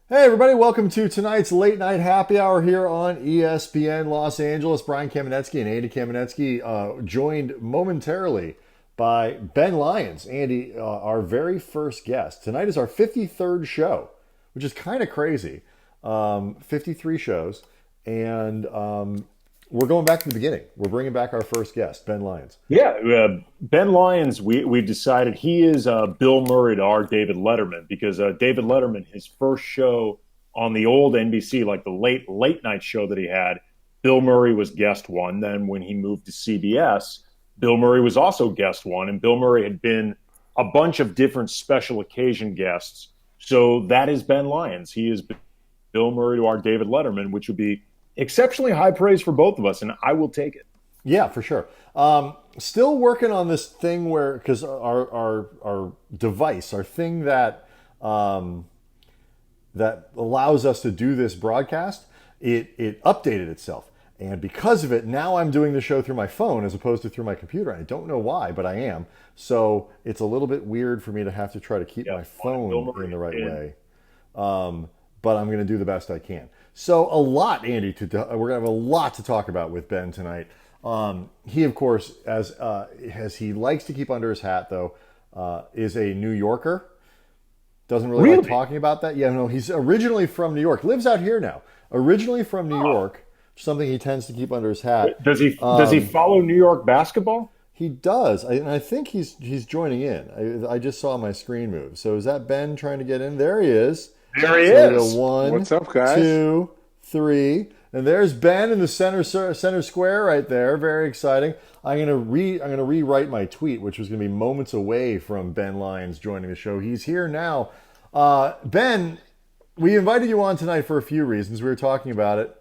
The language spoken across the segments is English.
Hey everybody, welcome to tonight's late night happy hour here on ESPN Los Angeles. Brian Kamenetzky and Andy Kamenetzky joined momentarily by Ben Lyons. Andy, our very first guest. Tonight is our 53rd show, which is kind of crazy. 53 shows, and we're going back to the beginning. We're bringing back our first guest, Ben Lyons. Yeah, Ben Lyons, we've decided he is Bill Murray to our David Letterman because David Letterman, his first show on the old NBC, like the late night show that he had, Bill Murray was guest one. Then when he moved to CBS, Bill Murray was also guest one, and Bill Murray had been a bunch of different special occasion guests. So that is Ben Lyons. He is Bill Murray to our David Letterman, which would be exceptionally high praise for both of us, and I will take it. Yeah, for sure. Still working on this thing where, because our device, our thing that that allows us to do this broadcast, it updated itself, and because of it, now I'm doing the show through my phone as opposed to through my computer. I don't know why, but I am. So it's a little bit weird for me to have to try to keep my phone in the right way. But I'm going to do the best I can. So a lot, Andy, we're going to have a lot to talk about with Ben tonight. He, of course, as he likes to keep under his hat, though, is a New Yorker. Doesn't really like talking about that. Yeah, no, he's originally from New York. Lives out here now. Originally from New York, something he tends to keep under his hat. Does he follow New York basketball? He does, and I think he's joining in. I just saw my screen move. So is that Ben trying to get in? There he is. There he is. One, what's up, guys? 2, 3, and there's Ben in the center square right there. Very exciting. I'm gonna rewrite my tweet, which was gonna be moments away from Ben Lyons joining the show. He's here now. Ben, we invited you on tonight for a few reasons. We were talking about it.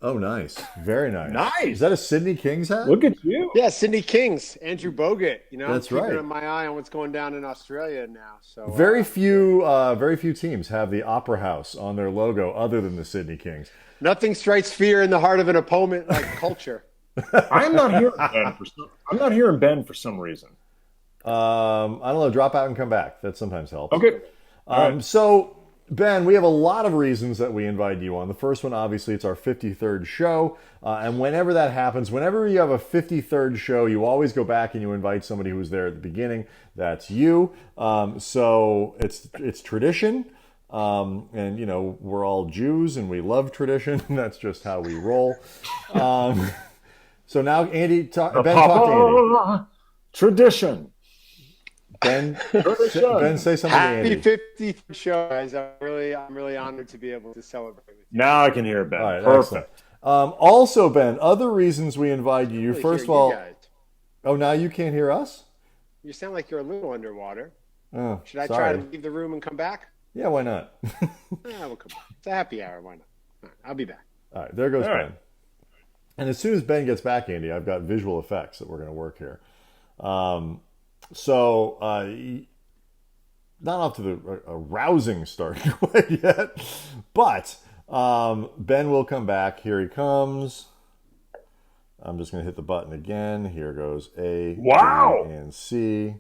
Oh, nice. Very nice. Nice. Is that a Sydney Kings hat? Look at you. Yeah, Sydney Kings, Andrew Bogut. That's I'm right. keeping my eye on what's going down in Australia now. So very few teams have the Opera House on their logo other than the Sydney Kings. Nothing strikes fear in the heart of an opponent like culture. I'm not hearing Ben for some reason. I don't know. Drop out and come back. That sometimes helps. Okay. Right. So, Ben, we have a lot of reasons that we invite you on. The first one, obviously, it's our 53rd show. And whenever that happens, whenever you have a 53rd show, you always go back and you invite somebody who was there at the beginning. That's you. So it's tradition. And, we're all Jews and we love tradition. That's just how we roll. So now, Andy, talk to Andy. Tradition. Ben, say something to Andy. Happy 50th show, guys. I'm really honored to be able to celebrate with you. Now I can hear Ben. All right, perfect. Also, Ben, other reasons we invite you. Really First of hear all, you guys. oh, now you can't hear us? You sound like you're a little underwater. Oh, Should I sorry. try to leave the room and come back? Yeah, why not? We'll come back. It's a happy hour. Why not? All right, I'll be back. All right, there goes All Ben. right. And as soon as Ben gets back, Andy, I've got visual effects that we're going to work here. Not off to a rousing start quite yet, but Ben will come back. Here he comes. I'm just going to hit the button again. Here goes A, Wow. B, and C.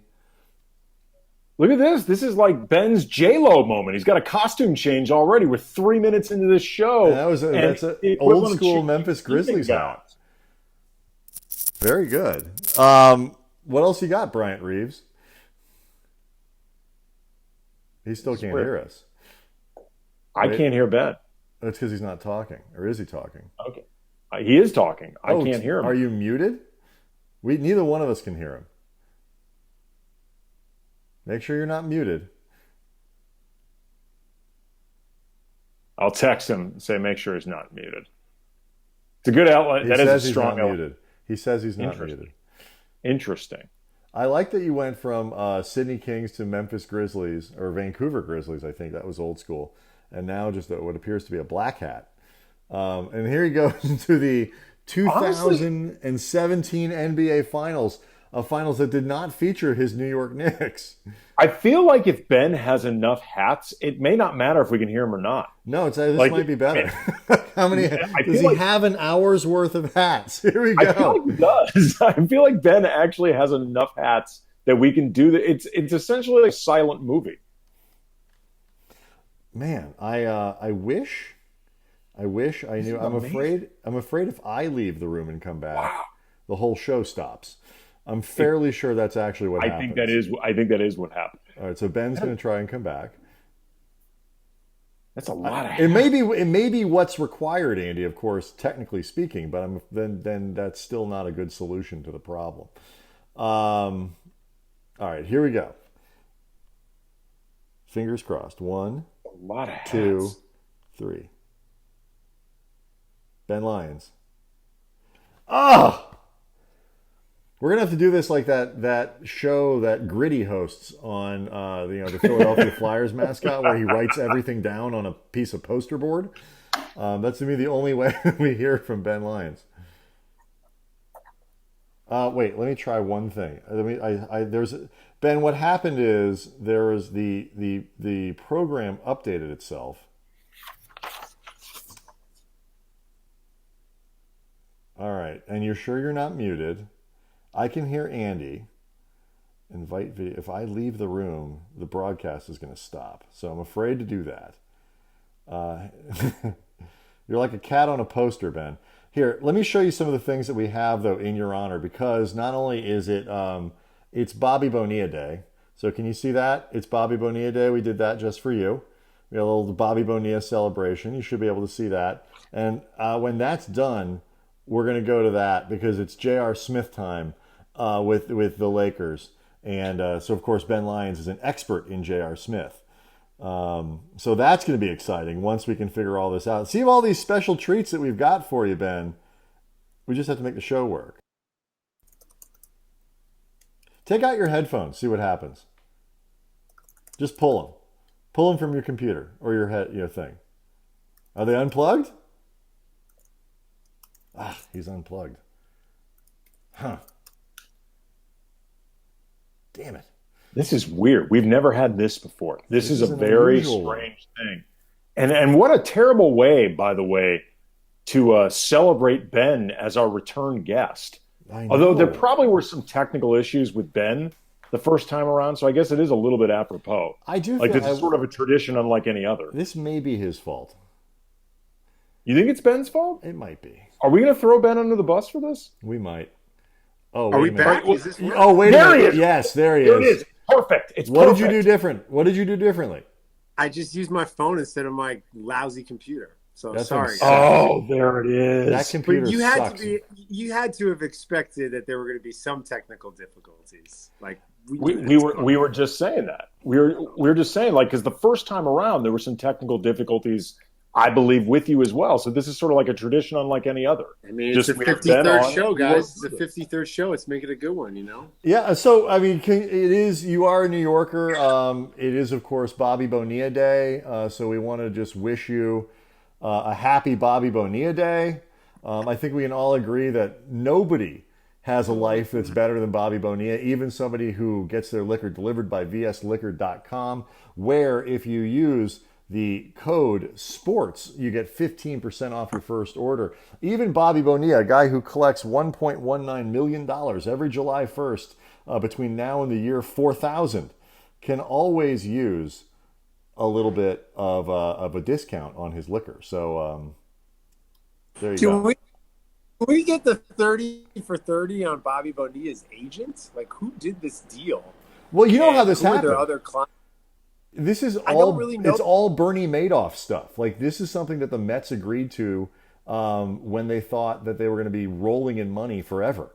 Look at this. This is like Ben's J-Lo moment. He's got a costume change already. We're 3 minutes into this show. And that's an old school Memphis Grizzlies hat. Very good. What else you got, Bryant Reeves? He still can't hear us. I can't hear Ben. That's because he's not talking. Or is he talking? Okay. He is talking. I can't hear him. Are you muted? Neither one of us can hear him. Make sure you're not muted. I'll text him and say make sure he's not muted. It's a good outlet. That is a strong outlet. Muted. He says he's not muted. Interesting. I like that you went from Sydney Kings to Memphis Grizzlies, or Vancouver Grizzlies, I think. That was old school. And now just what appears to be a black hat. And here he goes to the 2017 NBA Finals. Finals that did not feature his New York Knicks. I feel like if Ben has enough hats, it may not matter if we can hear him or not. No, this might be better. How many? Does he have an hour's worth of hats? Here we go. I feel like he does. I feel like Ben actually has enough hats that we can do that. It's essentially a silent movie. Man, I wish I knew. I'm afraid if I leave the room and come back, the whole show stops. I'm fairly sure that's actually what happens. I think that is what happened. All right, so Ben's going to try and come back. That's a lot of It may be what's required, Andy, of course, technically speaking, but then that's still not a good solution to the problem. All right, here we go. Fingers crossed. 1, a lot of hats. 2, 3. Ben Lyons. Ah! We're gonna have to do this like that show that Gritty hosts on the Philadelphia Flyers mascot, where he writes everything down on a piece of poster board. That's to me the only way we hear from Ben Lyons. Wait, let me try one thing. Ben. What happened is the program updated itself. All right, and you're sure you're not muted? I can hear Andy. Invite video. If I leave the room, the broadcast is going to stop. So I'm afraid to do that. You're like a cat on a poster, Ben. Here, let me show you some of the things that we have, though, in your honor, because not only is it, it's Bobby Bonilla Day. So can you see that? It's Bobby Bonilla Day. We did that just for you. We had a little Bobby Bonilla celebration. You should be able to see that. And when that's done, we're going to go to that because it's J.R. Smith time with the Lakers. And so, of course, Ben Lyons is an expert in J.R. Smith. So that's going to be exciting once we can figure all this out. See all these special treats that we've got for you, Ben. We just have to make the show work. Take out your headphones. See what happens. Just pull them. Pull them from your computer or your thing. Are they unplugged? Ah, he's unplugged. Huh. Damn it. This is weird. We've never had this before. This is a very strange thing. And what a terrible way, by the way, to celebrate Ben as our return guest. Although there probably were some technical issues with Ben the first time around, so I guess it is a little bit apropos. I do like this is sort of a tradition unlike any other. This may be his fault. You think it's Ben's fault? It might be. Are we going to throw Ben under the bus for this? We might. Oh, are we back? Wait a minute. Yes, there he is. There it is. Perfect. It's what perfect. did you do different? What did you do differently? I just used my phone instead of my lousy computer. So That's sorry. Oh, there it is. That computer but sucks. You had to have expected that there were going to be some technical difficulties. Like we were just saying that. We were just saying, like, because the first time around there were some technical difficulties, I believe, with you as well. So this is sort of like a tradition unlit any other. I mean, it's a 53rd show, guys. It's a 53rd show. Let's make it a good one, you know? Yeah, so, I mean, it is, you are a New Yorker. It is, of course, Bobby Bonilla Day. So we want to just wish you a happy Bobby Bonilla Day. I think we can all agree that nobody has a life that's better than Bobby Bonilla, even somebody who gets their liquor delivered by vsliquor.com, where if you use the code SPORTS, you get 15% off your first order. Even Bobby Bonilla, a guy who collects $1.19 million every July 1st between now and the year 4000, can always use a little bit of a discount on his liquor. So there you go. Can we get the 30 for 30 on Bobby Bonilla's agent? Like, who did this deal? Well, you know how this happened. Who are their other clients? This is I don't really know. It's all Bernie Madoff stuff. Like, this is something that the Mets agreed to when they thought that they were going to be rolling in money forever.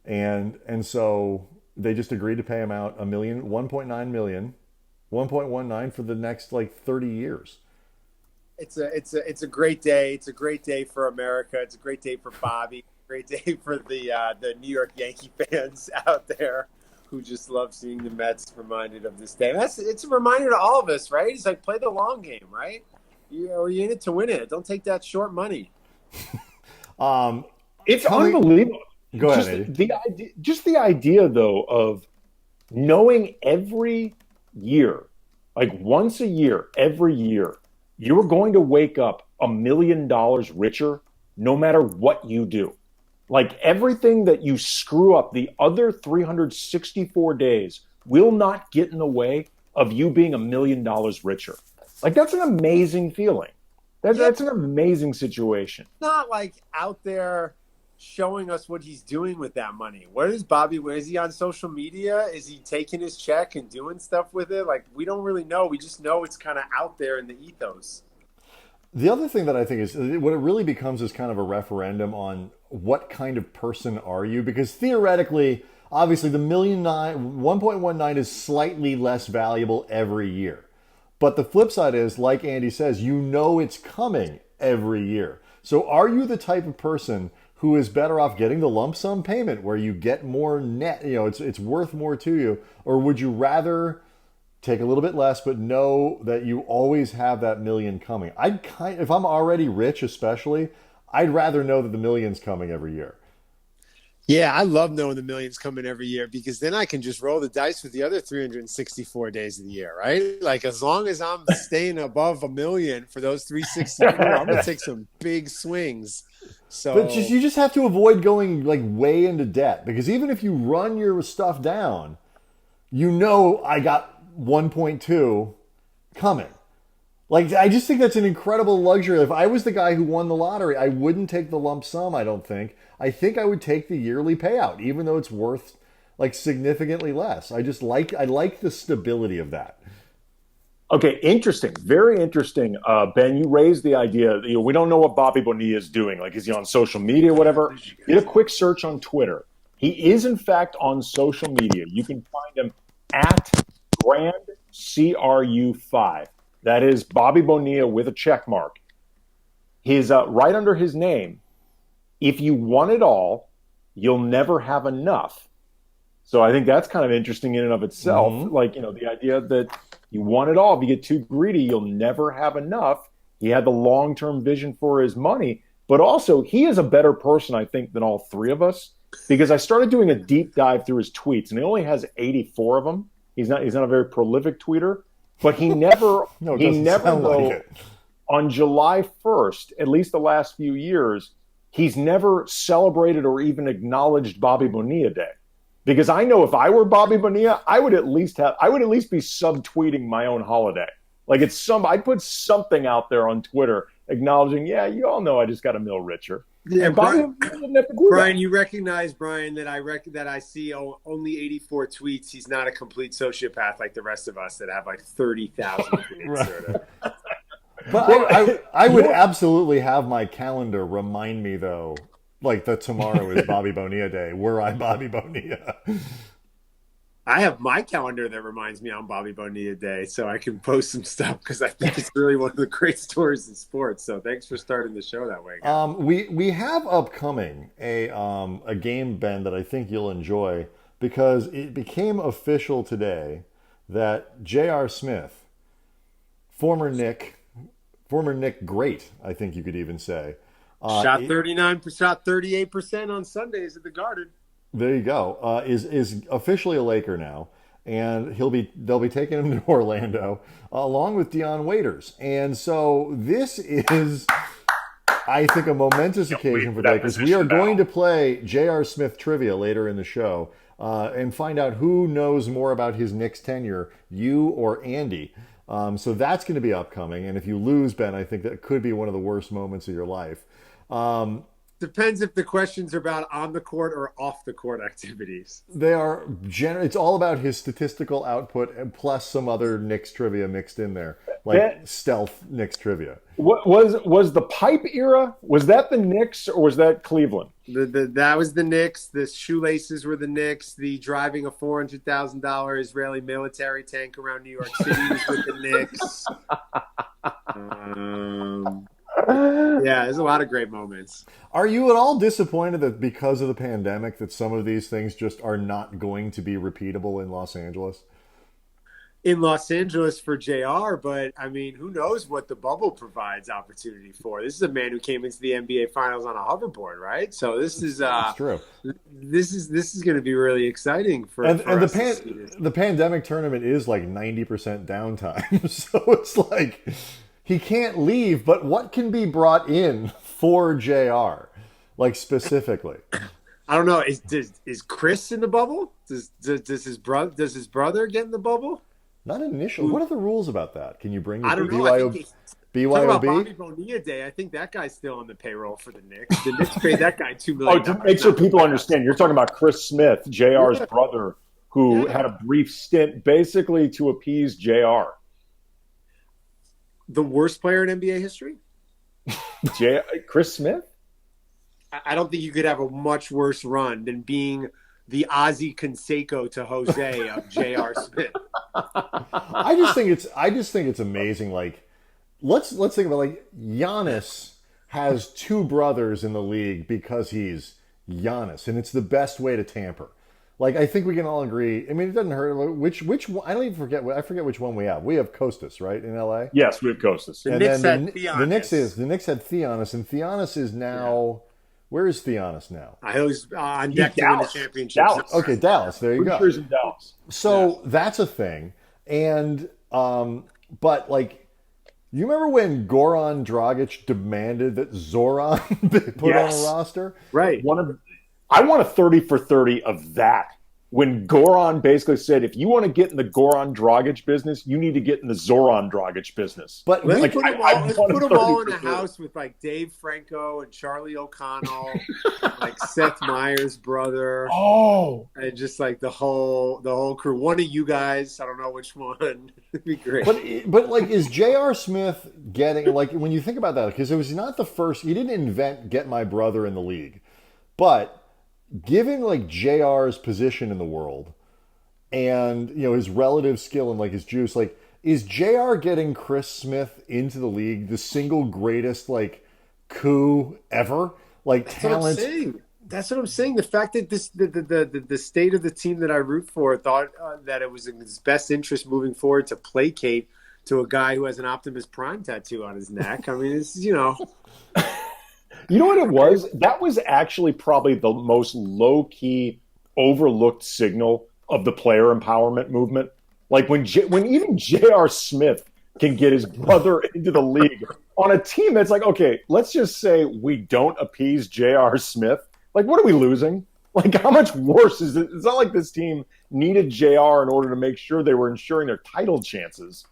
And so they just agreed to pay him out $1.9 million, 1.19 for the next, like, 30 years. It's a great day. It's a great day for America. It's a great day for Bobby. Great day for the New York Yankee fans out there who just love seeing the Mets reminded of this day. It's a reminder to all of us, right? It's like, play the long game, right? You're in it to win it. Don't take that short money. It's unbelievable. Go ahead, Eddie. The idea, though, of knowing every year, like once a year, every year, you're going to wake up $1 million richer no matter what you do. Like, everything that you screw up the other 364 days will not get in the way of you being $1 million richer. Like, that's an amazing feeling. That's an amazing situation. Not like out there showing us what he's doing with that money. Where is he on social media? Is he taking his check and doing stuff with it? Like, we don't really know. We just know it's kind of out there in the ethos. The other thing that I think is what it really becomes is kind of a referendum on what kind of person are you? Because theoretically, obviously, the 1.19 is slightly less valuable every year. But the flip side is, like Andy says, you know it's coming every year. So are you the type of person who is better off getting the lump sum payment where you get more net, it's worth more to you, or would you rather take a little bit less but know that you always have that million coming? If I'm already rich, especially, I'd rather know that the million's coming every year. Yeah, I love knowing the millions coming every year because then I can just roll the dice with the other 364 days of the year, right? Like, as long as I'm staying above a million for those 364, I'm going to take some big swings. So, But you just have to avoid going like way into debt, because even if you run your stuff down, I got 1.2 coming. Like, I just think that's an incredible luxury. If I was the guy who won the lottery, I wouldn't take the lump sum, I don't think. I think I would take the yearly payout, even though it's worth like significantly less. I like the stability of that. Okay, interesting. Very interesting. Ben, you raised the idea that, we don't know what Bobby Bonilla is doing. Like, is he on social media, whatever? Did a quick search on Twitter. He is, in fact, on social media. You can find him at Grand CRU5. That is Bobby Bonilla with a check mark. His right under his name, if you want it all, you'll never have enough. So I think that's kind of interesting in and of itself. Mm-hmm. Like, the idea that you want it all. If you get too greedy, you'll never have enough. He had the long-term vision for his money, but also he is a better person, I think, than all three of us, because I started doing a deep dive through his tweets, and he only has 84 of them. He's not a very prolific tweeter, but he never, on July 1st, at least the last few years, he's never celebrated or even acknowledged Bobby Bonilla Day. Because I know if I were Bobby Bonilla, I would at least be subtweeting my own holiday. Like, I'd put something out there on Twitter acknowledging, yeah, you all know I just got $1 million richer. Yeah, and Bobby didn't have to do Brian, that. you recognize, Brian, that I see only 84 tweets. He's not a complete sociopath like the rest of us that have like 30,000 tweets. Right. But I would absolutely have my calendar remind me, though, like that tomorrow is Bobby Bonilla Day. Were I Bobby Bonilla? I have my calendar that reminds me on Bobby Bonilla Day, so I can post some stuff because I think it's really one of the great stories in sports. So thanks for starting the show that way, guys. We have upcoming a game, Ben, that I think you'll enjoy, because it became official today that J.R. Smith, former Knick great, I think you could even say, shot 38% on Sundays at the Garden. There you go. Is officially a Laker now, and they'll be taking him to Orlando along with Dion Waiters, and so this is, I think, a momentous occasion for the Lakers. We are going to play J.R. Smith trivia later in the show and find out who knows more about his Knicks tenure, you or Andy. So that's going to be upcoming, and if you lose, Ben, I think that could be one of the worst moments of your life. Depends if the questions are about on the court or off the court activities. They are it's all about his statistical output and plus some other Knicks trivia mixed in there, like stealth Knicks trivia. What was the pipe era? Was that the Knicks or was that Cleveland? That was the Knicks. The shoelaces were the Knicks. The driving a $400,000 Israeli military tank around New York City was with the Knicks. Yeah, there's a lot of great moments. Are you at all disappointed that because of the pandemic that some of these things just are not going to be repeatable in Los Angeles? In Los Angeles for JR, but I mean, who knows what the bubble provides opportunity for? This is a man who came into the NBA Finals on a hoverboard, right? So this is That's true. This is going to be really exciting for and us the pandemic tournament is like 90% downtime, so it's like he can't leave. But what can be brought in for JR, like specifically? I don't know. Is Chris in the bubble? Does his brother get in the bubble? Not initial. What are the rules about that? Can you bring your I don't know. I think talking about Bobby BYOB? Bonilla Day, I think that guy's still on the payroll for the Knicks. The Knicks paid that guy $2 million. To make sure people understand, you're talking about Chris Smith, JR's Yeah. brother, who Yeah. had a brief stint basically to appease JR. The worst player in NBA history? Chris Smith? I don't think you could have a much worse run than being the Ozzie Canseco to Jose of J.R. Smith. I just think it's amazing. Like, let's think about, like, Giannis has two brothers in the league because he's Giannis, and it's the best way to tamper. Like, I think we can all agree. I mean, it doesn't hurt. Which one, I don't even forget. I forget which one we have. We have Costas, right, in LA. Yes, we have Costas. The And Knicks then had the Theonis. Knicks had Theonis, and Theonis is now. Where is Theonis now? I was on deck to win the Dallas. championship. Dallas. Okay, Dallas. There you Pretty go. sure he's in Dallas. So that's a thing. And but like, you remember when Goran Dragic demanded that Zoran be put on a roster? Right. I want a 30 for 30 of that. When Goran basically said, if you want to get in the Goran Dragic business, you need to get in the Zoran Dragic business. But Let's like, put them all in a 30 for house with like Dave Franco and Charlie O'Connell, like Seth Meyers' brother, Oh, and just like the whole crew. One of you guys, I don't know which one. It'd be great. but like, is J.R. Smith getting, like, when you think about that, because it was not the first, he didn't invent get my brother in the league, but given like JR's position in the world and, you know, his relative skill and like his juice, like, is JR getting Chris Smith into the league the single greatest like coup ever? Like, talent. That's what I'm saying. The fact that the state of the team that I root for thought that it was in his best interest moving forward to placate to a guy who has an Optimus Prime tattoo on his neck. I mean, it's, you know. you know what it was? That was actually probably the most low-key, overlooked signal of the player empowerment movement. Like when even J.R. Smith can get his brother into the league on a team that's like, okay, let's just say we don't appease J.R. Smith. Like, what are we losing? Like, how much worse is it? It's not like this team needed JR in order to make sure they were ensuring their title chances.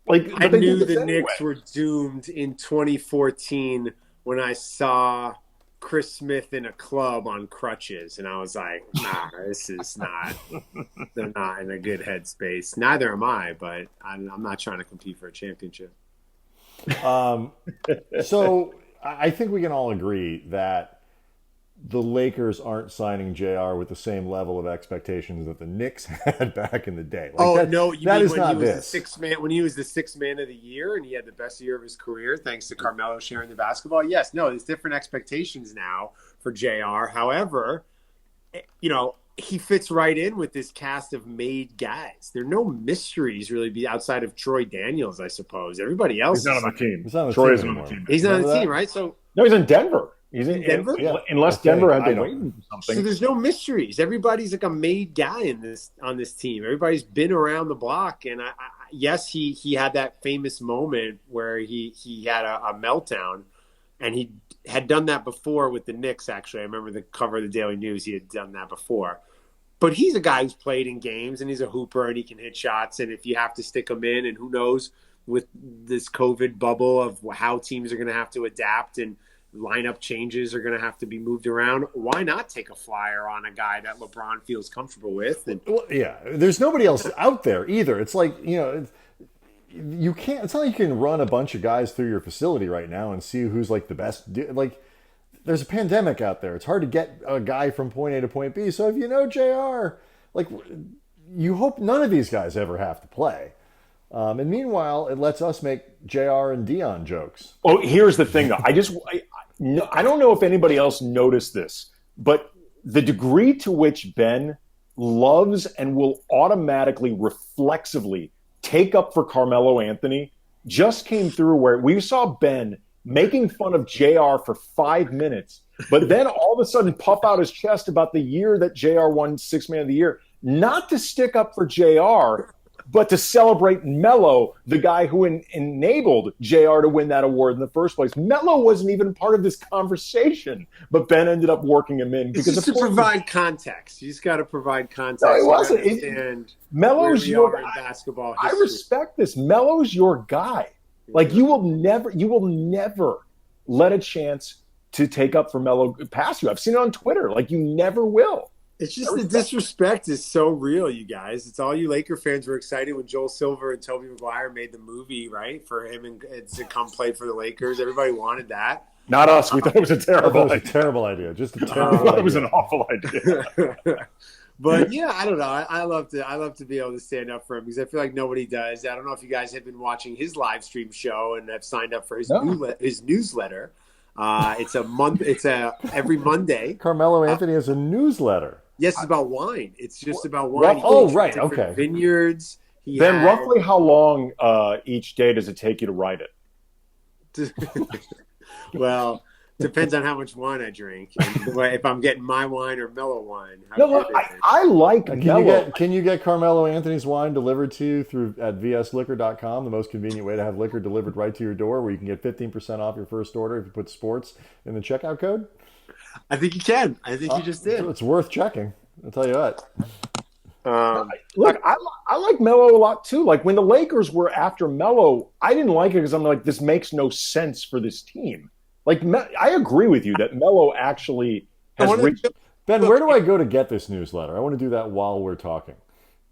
Like, I knew the Knicks were doomed in 2014 when I saw Chris Smith in a club on crutches, and I was like, nah, this is not. They're not in a good headspace. Neither am I, but I'm not trying to compete for a championship. So I think we can all agree that the Lakers aren't signing JR with the same level of expectations that the Knicks had back in the day. Like, you that mean is when not he was this. the sixth man? When he was the sixth man of the year and he had the best year of his career, thanks to Carmelo sharing the basketball. Yes, no, there's different expectations now for JR. However, you know, he fits right in with this cast of made guys. There are no mysteries really outside of Troy Daniels, I suppose. Everybody else He's not on the team. He's not on the Troy team isn't on anymore. the team. He's not on the Remember team, that? right? So No, he's in Denver. He's in Denver? Yeah. Unless Okay, Denver had I to know. wait for something. So there's no mysteries. Everybody's like a made guy on this team. Everybody's been around the block, and yes, he had that famous moment where he had a meltdown, and he had done that before with the Knicks. Actually, I remember the cover of the Daily News. He had done that before, but he's a guy who's played in games, and he's a hooper, and he can hit shots. And if you have to stick him in, and who knows with this COVID bubble of how teams are going to have to adapt and lineup changes are going to have to be moved around. Why not take a flyer on a guy that LeBron feels comfortable with? And Well, yeah, there's nobody else out there either. It's like, you know, you can't. It's not like you can run a bunch of guys through your facility right now and see who's like the best. Like, there's a pandemic out there. It's hard to get a guy from point A to point B. So if you know JR, like, you hope none of these guys ever have to play. And meanwhile, it lets us make JR and Dion jokes. Oh, here's the thing, though. I don't know if anybody else noticed this, but the degree to which Ben loves and will automatically, reflexively take up for Carmelo Anthony just came through, where we saw Ben making fun of JR for 5 minutes, but then all of a sudden puff out his chest about the year that JR won Sixth Man of the Year, not to stick up for JR, but to celebrate Melo, the guy who enabled JR to win that award in the first place. Melo wasn't even part of this conversation, but Ben ended up working him in. It's just to provide context. You just got to provide context. No, it wasn't. Melo's your guy. Basketball history. I respect this. Melo's your guy. Like, you will never let a chance to take up for Melo past you. I've seen it on Twitter. Like, you never will. It's just the disrespect is so real, you guys. It's all you Laker fans were excited when Joel Silver and Tobey Maguire made the movie, right? For him and to come play for the Lakers. Everybody wanted that. Not us. We thought it was a terrible idea. Terrible idea. Just a terrible idea. It was an awful idea. But yeah, I don't know. I love to be able to stand up for him because I feel like nobody does. I don't know if you guys have been watching his live stream show and have signed up for his newsletter. It's every Monday. Carmelo Anthony has a newsletter. Yes, it's about wine. It's just about wine. Right. Okay. Vineyards. Then roughly how long each day does it take you to write it? Well, depends on how much wine I drink. And if I'm getting my wine or Mellow wine. I like Mellow. Can you get Carmelo Anthony's wine delivered to you at vsliquor.com, the most convenient way to have liquor delivered right to your door, where you can get 15% off your first order if you put sports in the checkout code? I think you can. I think you just did. It's worth checking. I'll tell you what. Look, I like Melo a lot too. Like, when the Lakers were after Melo, I didn't like it because I'm like, this makes no sense for this team. Like, I agree with you that Melo actually has reached. Ben, where do I go to get this newsletter? I want to do that while we're talking.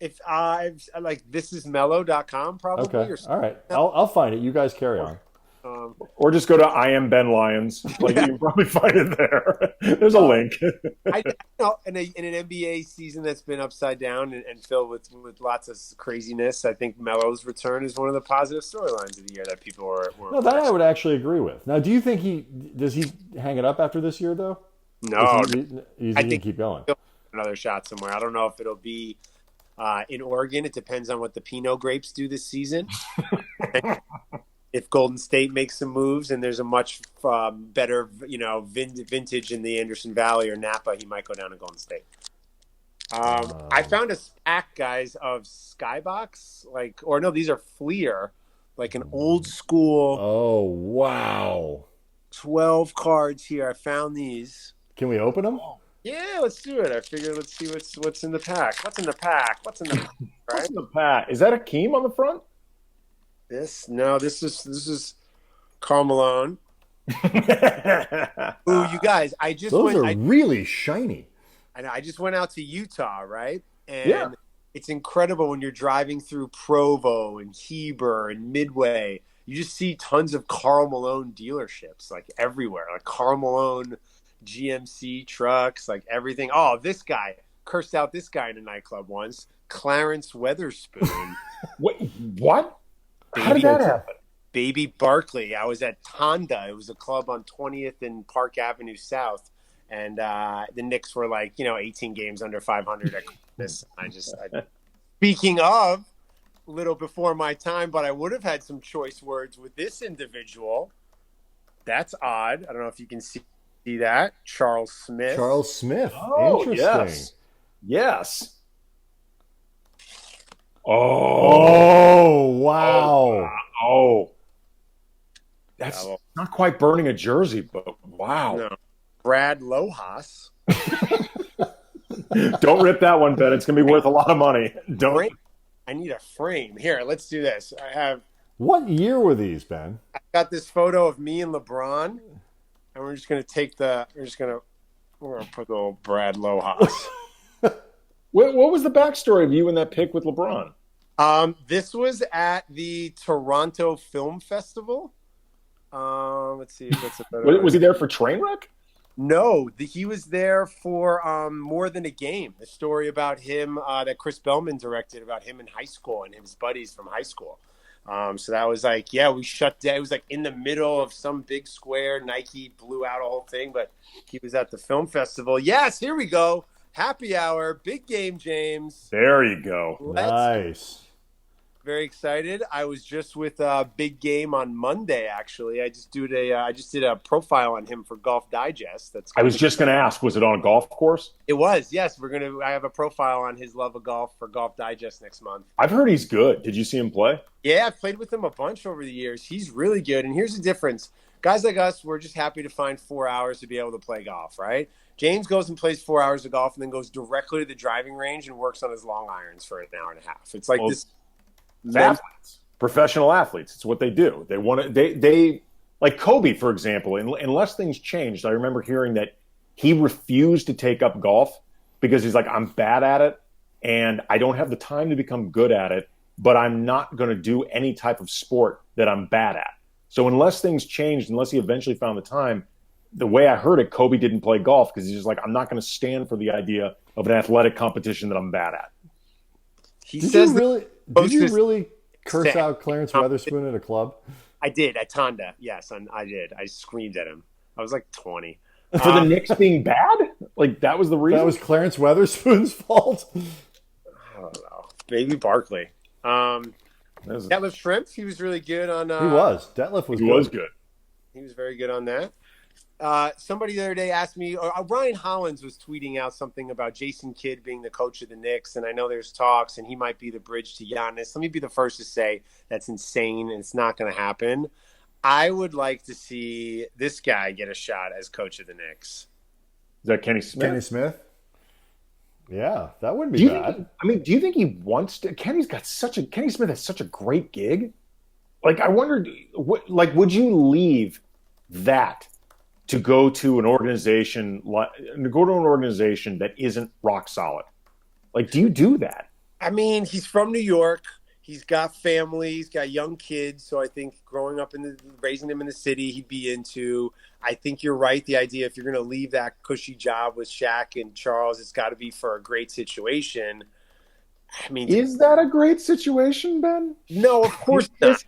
If thisismellow.com probably. Okay. All right. I'll find it. You guys carry on. Or just go to I am Ben Lyons. Like, you can probably find it there. There's a link. I know in an NBA season that's been upside down and filled with lots of craziness, I think Melo's return is one of the positive storylines of the year that people were. No, that I would actually agree with. Now, do you think does he hang it up after this year though? No, I think he keep going. Another shot somewhere. I don't know if it'll be in Oregon. It depends on what the Pinot grapes do this season. If Golden State makes some moves and there's a much better, vintage in the Anderson Valley or Napa, he might go down to Golden State. I found a stack, guys, of Skybox, these are Fleer, like an old school. Oh, wow. 12 cards here. I found these. Can we open them? Yeah, let's do it. I figured let's see what's in the pack. What's in the pack? What's in the pack? Right? What's in the pack? Is that Akeem on the front? This is Karl Malone. Ooh, you guys! Those are really shiny. I know. I just went out to Utah, right? And it's incredible when you're driving through Provo and Heber and Midway. You just see tons of Karl Malone dealerships, like everywhere. Like Karl Malone GMC trucks, like everything. Oh, this guy cursed out this guy in a nightclub once. Clarence Weatherspoon. Wait, what? How did that happen? Baby Barkley. I was at Tonda. It was a club on 20th and Park Avenue South. And the Knicks were 18 games under 500 at this. Speaking of, a little before my time, but I would have had some choice words with this individual. That's odd. I don't know if you can see that. Charles Smith. Charles Smith. Oh, interesting. Yes. Oh, wow. Oh. That's not quite burning a jersey, but wow. No. Brad Lojas. Don't rip that one, Ben. It's going to be worth a lot of money. Don't. I need a frame. Here, let's do this. I have. What year were these, Ben? I got this photo of me and LeBron, and we're just going to we're going to put the old Brad Lojas. What was the backstory of you in that pic with LeBron? This was at the Toronto Film Festival. Let's see if that's a better. Was he there for Trainwreck? No, he was there for More Than a Game. The story about him that Chris Bellman directed about him in high school and his buddies from high school. So that was we shut down. It was in the middle of some big square. Nike blew out a whole thing, but he was at the film festival. Yes, here we go. Happy hour, big game, James. There you go. Nice. Very excited. I was just with Big Game on Monday. Actually, I just did a profile on him for Golf Digest. I was just going to ask, was it on a golf course? It was. Yes, I have a profile on his love of golf for Golf Digest next month. I've heard he's good. Did you see him play? Yeah, I've played with him a bunch over the years. He's really good. And here's the difference: guys like us, we're just happy to find 4 hours to be able to play golf, right? James goes and plays 4 hours of golf and then goes directly to the driving range and works on his long irons for an hour and a half. It's like this. Athletes, professional athletes. It's what they do. They want to. They like Kobe, for example. Unless things changed, I remember hearing that he refused to take up golf because he's like, I'm bad at it, and I don't have the time to become good at it. But I'm not going to do any type of sport that I'm bad at. So unless things changed, unless he eventually found the time, the way I heard it, Kobe didn't play golf because he's just like, I'm not going to stand for the idea of an athletic competition that I'm bad at. Did you really curse out Clarence Weatherspoon at a club? I did. At Tonda. Yes, I did. I screamed at him. I was like 20. For the Knicks being bad? Like, that was the reason? That was Clarence Weatherspoon's fault? I don't know. Baby Barkley. Detlef Shrimp, he was really good on. He was. Detlef was good. He was very good on that. Somebody the other day asked me, Ryan Hollins was tweeting out something about Jason Kidd being the coach of the Knicks, and I know there's talks, and he might be the bridge to Giannis. Let me be the first to say that's insane, and it's not going to happen. I would like to see this guy get a shot as coach of the Knicks. Is that Kenny Smith? Kenny Smith? Yeah, that wouldn't be bad. Do you think he wants to? Kenny Smith has such a great gig. Like, I wondered, would you leave that to go to an organization that isn't rock solid? Like, do you do that? I mean, he's from New York. He's got family. He's got young kids. So I think raising them in the city, he'd be into. I think you're right. The idea, if you're going to leave that cushy job with Shaq and Charles, it's got to be for a great situation. I mean, is that a great situation, Ben? No, of course not.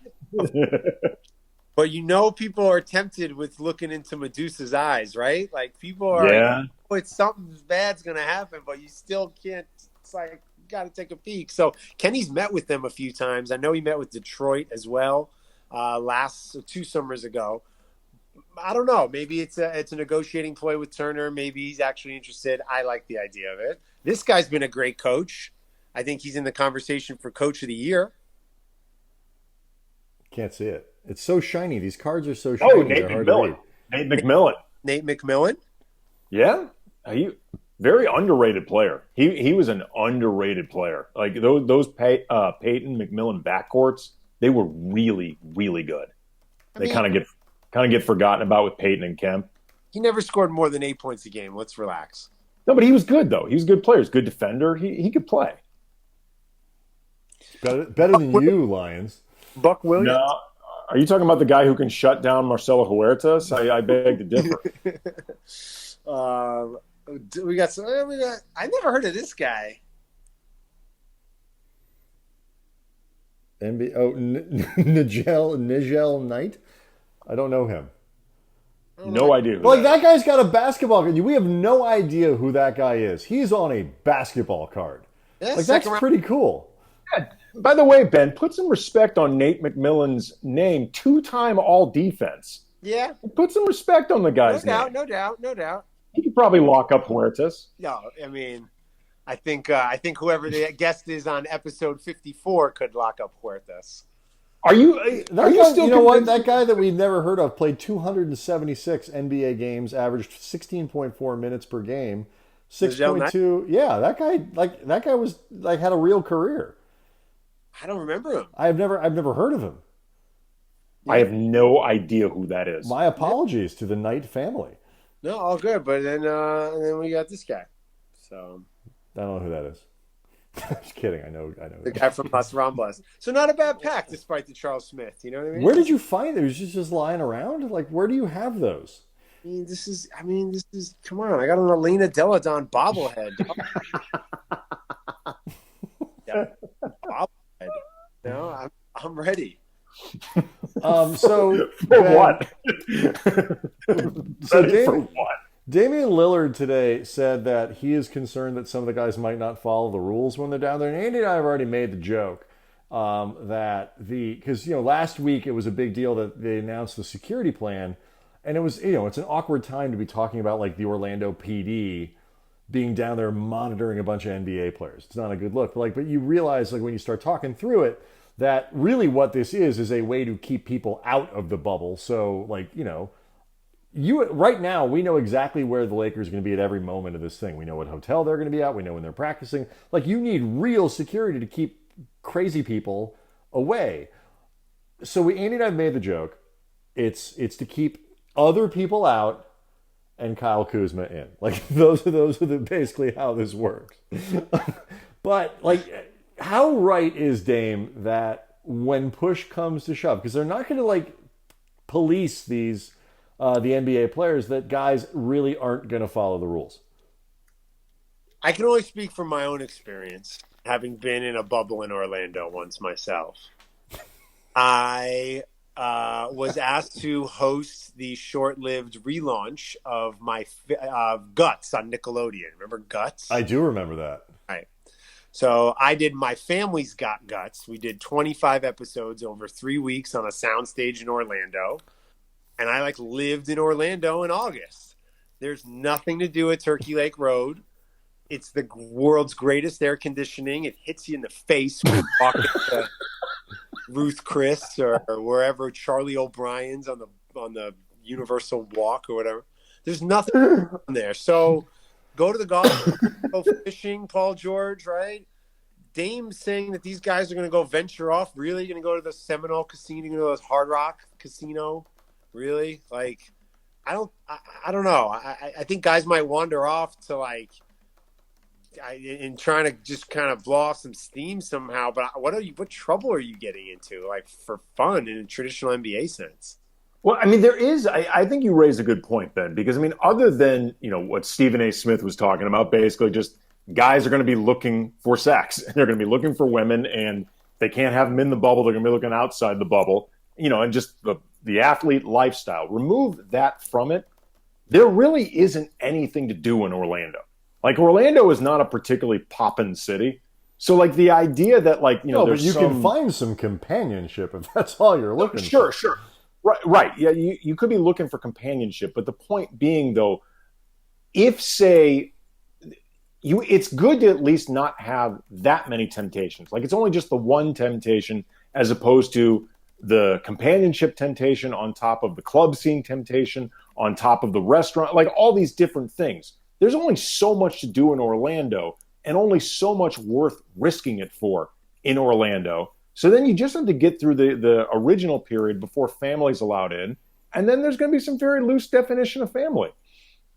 But people are tempted with looking into Medusa's eyes, right? Like, people are, it's something bad's going to happen, but you still can't. It's like, you got to take a peek. So Kenny's met with them a few times. I know he met with Detroit as well 2 summers ago. I don't know. Maybe it's a negotiating ploy with Turner. Maybe he's actually interested. I like the idea of it. This guy's been a great coach. I think he's in the conversation for Coach of the Year. Can't see it. It's so shiny. These cards are so shiny. Nate McMillan. Nate McMillan. Yeah. Very underrated player. He was an underrated player. Like, those Peyton McMillan backcourts, they were really, really good. They kind of get forgotten about with Peyton and Kemp. He never scored more than 8 points a game. Let's relax. No, but he was good, though. He was a good player. He was a good defender. He could play. Better than you, Lyons. Buck Williams? No. Are you talking about the guy who can shut down Marcelo Huertas? I beg to differ. I never heard of this guy. Nigel Knight? I don't know him. No idea. Like, that guy's got a basketball card. We have no idea who that guy is. He's on a basketball card. Yeah, like, that's pretty cool. Yeah. By the way, Ben, put some respect on Nate McMillan's name. 2-time All-Defense. Yeah. Put some respect on the guy's name. No doubt. He could probably lock up Huertas. No, I mean, I think whoever the guest is on episode 54 could lock up Huertas. Are you still? You know what? That guy that we've never heard of played 276 NBA games, averaged 16.4 minutes per game, 6.2. Yeah, that guy was like had a real career. I don't remember him. I've never heard of him. I have no idea who that is. My apologies to the Knight family. No, all good. But then we got this guy. So I don't know who that is. I'm just kidding. I know. The guy from Las Ramblas. So not a bad pack, despite the Charles Smith. You know what I mean? Where did you find it? It was just lying around? Like, where do you have those? I mean, this is. Come on, I got an Elena Deladon bobblehead. Yeah, bobblehead. No, I'm ready. So for what? For what? Damian Lillard today said that he is concerned that some of the guys might not follow the rules when they're down there. And Andy and I have already made the joke because last week it was a big deal that they announced the security plan, and it was it's an awkward time to be talking about like the Orlando PD being down there monitoring a bunch of NBA players. It's not a good look. But you realize like when you start talking through it that really what this is a way to keep people out of the bubble. So right now we know exactly where the Lakers are going to be at every moment of this thing. We know what hotel they're going to be at. We know when they're practicing. Like you need real security to keep crazy people away. So Andy and I have made the joke. It's to keep other people out and Kyle Kuzma in. Like those are basically how this works. But like, how right is Dame that when push comes to shove, because they're not going to like police these the NBA players, that guys really aren't going to follow the rules? I can only speak from my own experience, having been in a bubble in Orlando once myself. I was asked to host the short-lived relaunch of my Guts on Nickelodeon. Remember Guts? I do remember that. Right. So I did My Family's Got Guts. We did 25 episodes over 3 weeks on a soundstage in Orlando. And I lived in Orlando in August. There's nothing to do at Turkey Lake Road. It's the world's greatest air conditioning. It hits you in the face when you walk into Ruth Chris or wherever Charlie O'Brien's on the Universal Walk or whatever. There's nothing there. So go to the golf, go fishing, Paul George, right? Dame's saying that these guys are going to go venture off. Really? You're going to go to the Seminole Casino, you know, Hard Rock Casino? Really? Like, I don't know. I think guys might wander off to in trying to just kind of blow off some steam somehow. But what trouble are you getting into, like, for fun in a traditional NBA sense? Well, I mean, there is. I think you raise a good point, Ben, because I mean, other than what Stephen A. Smith was talking about, basically just guys are going to be looking for sex, and they're going to be looking for women, and they can't have them in the bubble. They're going to be looking outside the bubble, and just the athlete lifestyle. Remove that from it. There really isn't anything to do in Orlando. Like, Orlando is not a particularly poppin' city. So, like, the idea that, like, no, but you can find some companionship if that's all you're looking for. Sure. Right. Yeah, you could be looking for companionship. But the point being, though, if, say, it's good to at least not have that many temptations. Like, it's only just the one temptation as opposed to the companionship temptation on top of the club scene temptation, on top of the restaurant, like all these different things. There's only so much to do in Orlando and only so much worth risking it for in Orlando. So then you just have to get through the original period before family's allowed in. And then there's going to be some very loose definition of family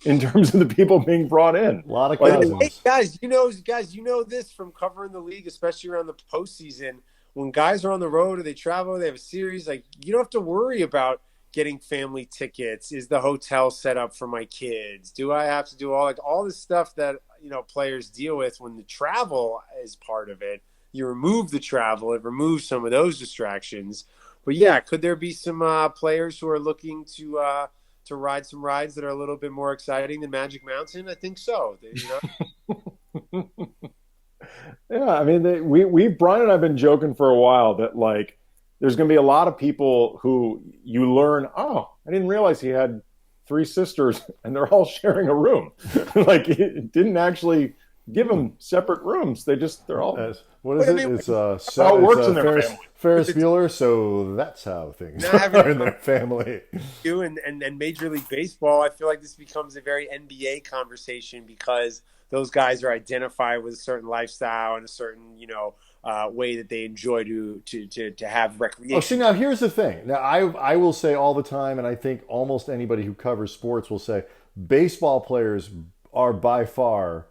in terms of the people being brought in. A lot of cousins. Hey, guys, you know this from covering the league, especially around the postseason. When guys are on the road or they travel, they have a series, like, you don't have to worry about getting family tickets. Is the hotel set up for my kids? Do I have to do all this stuff that, players deal with when the travel is part of it? You remove the travel, it removes some of those distractions. But yeah, could there be some players who are looking to ride some rides that are a little bit more exciting than Magic Mountain? I think so. Yeah, I mean, Brian and I have been joking for a while that, like, there's going to be a lot of people who you learn, I didn't realize he had 3 sisters and they're all sharing a room. Like, it didn't actually give them separate rooms. They're all. What is it? It's how it works in their family. Ferris Bueller, so that's how things are in their family. And Major League Baseball, I feel like this becomes a very NBA conversation because those guys are identified with a certain lifestyle and a certain, way that they enjoy to have recreation. Oh, see, now here's the thing. Now, I will say all the time, and I think almost anybody who covers sports will say, baseball players are by far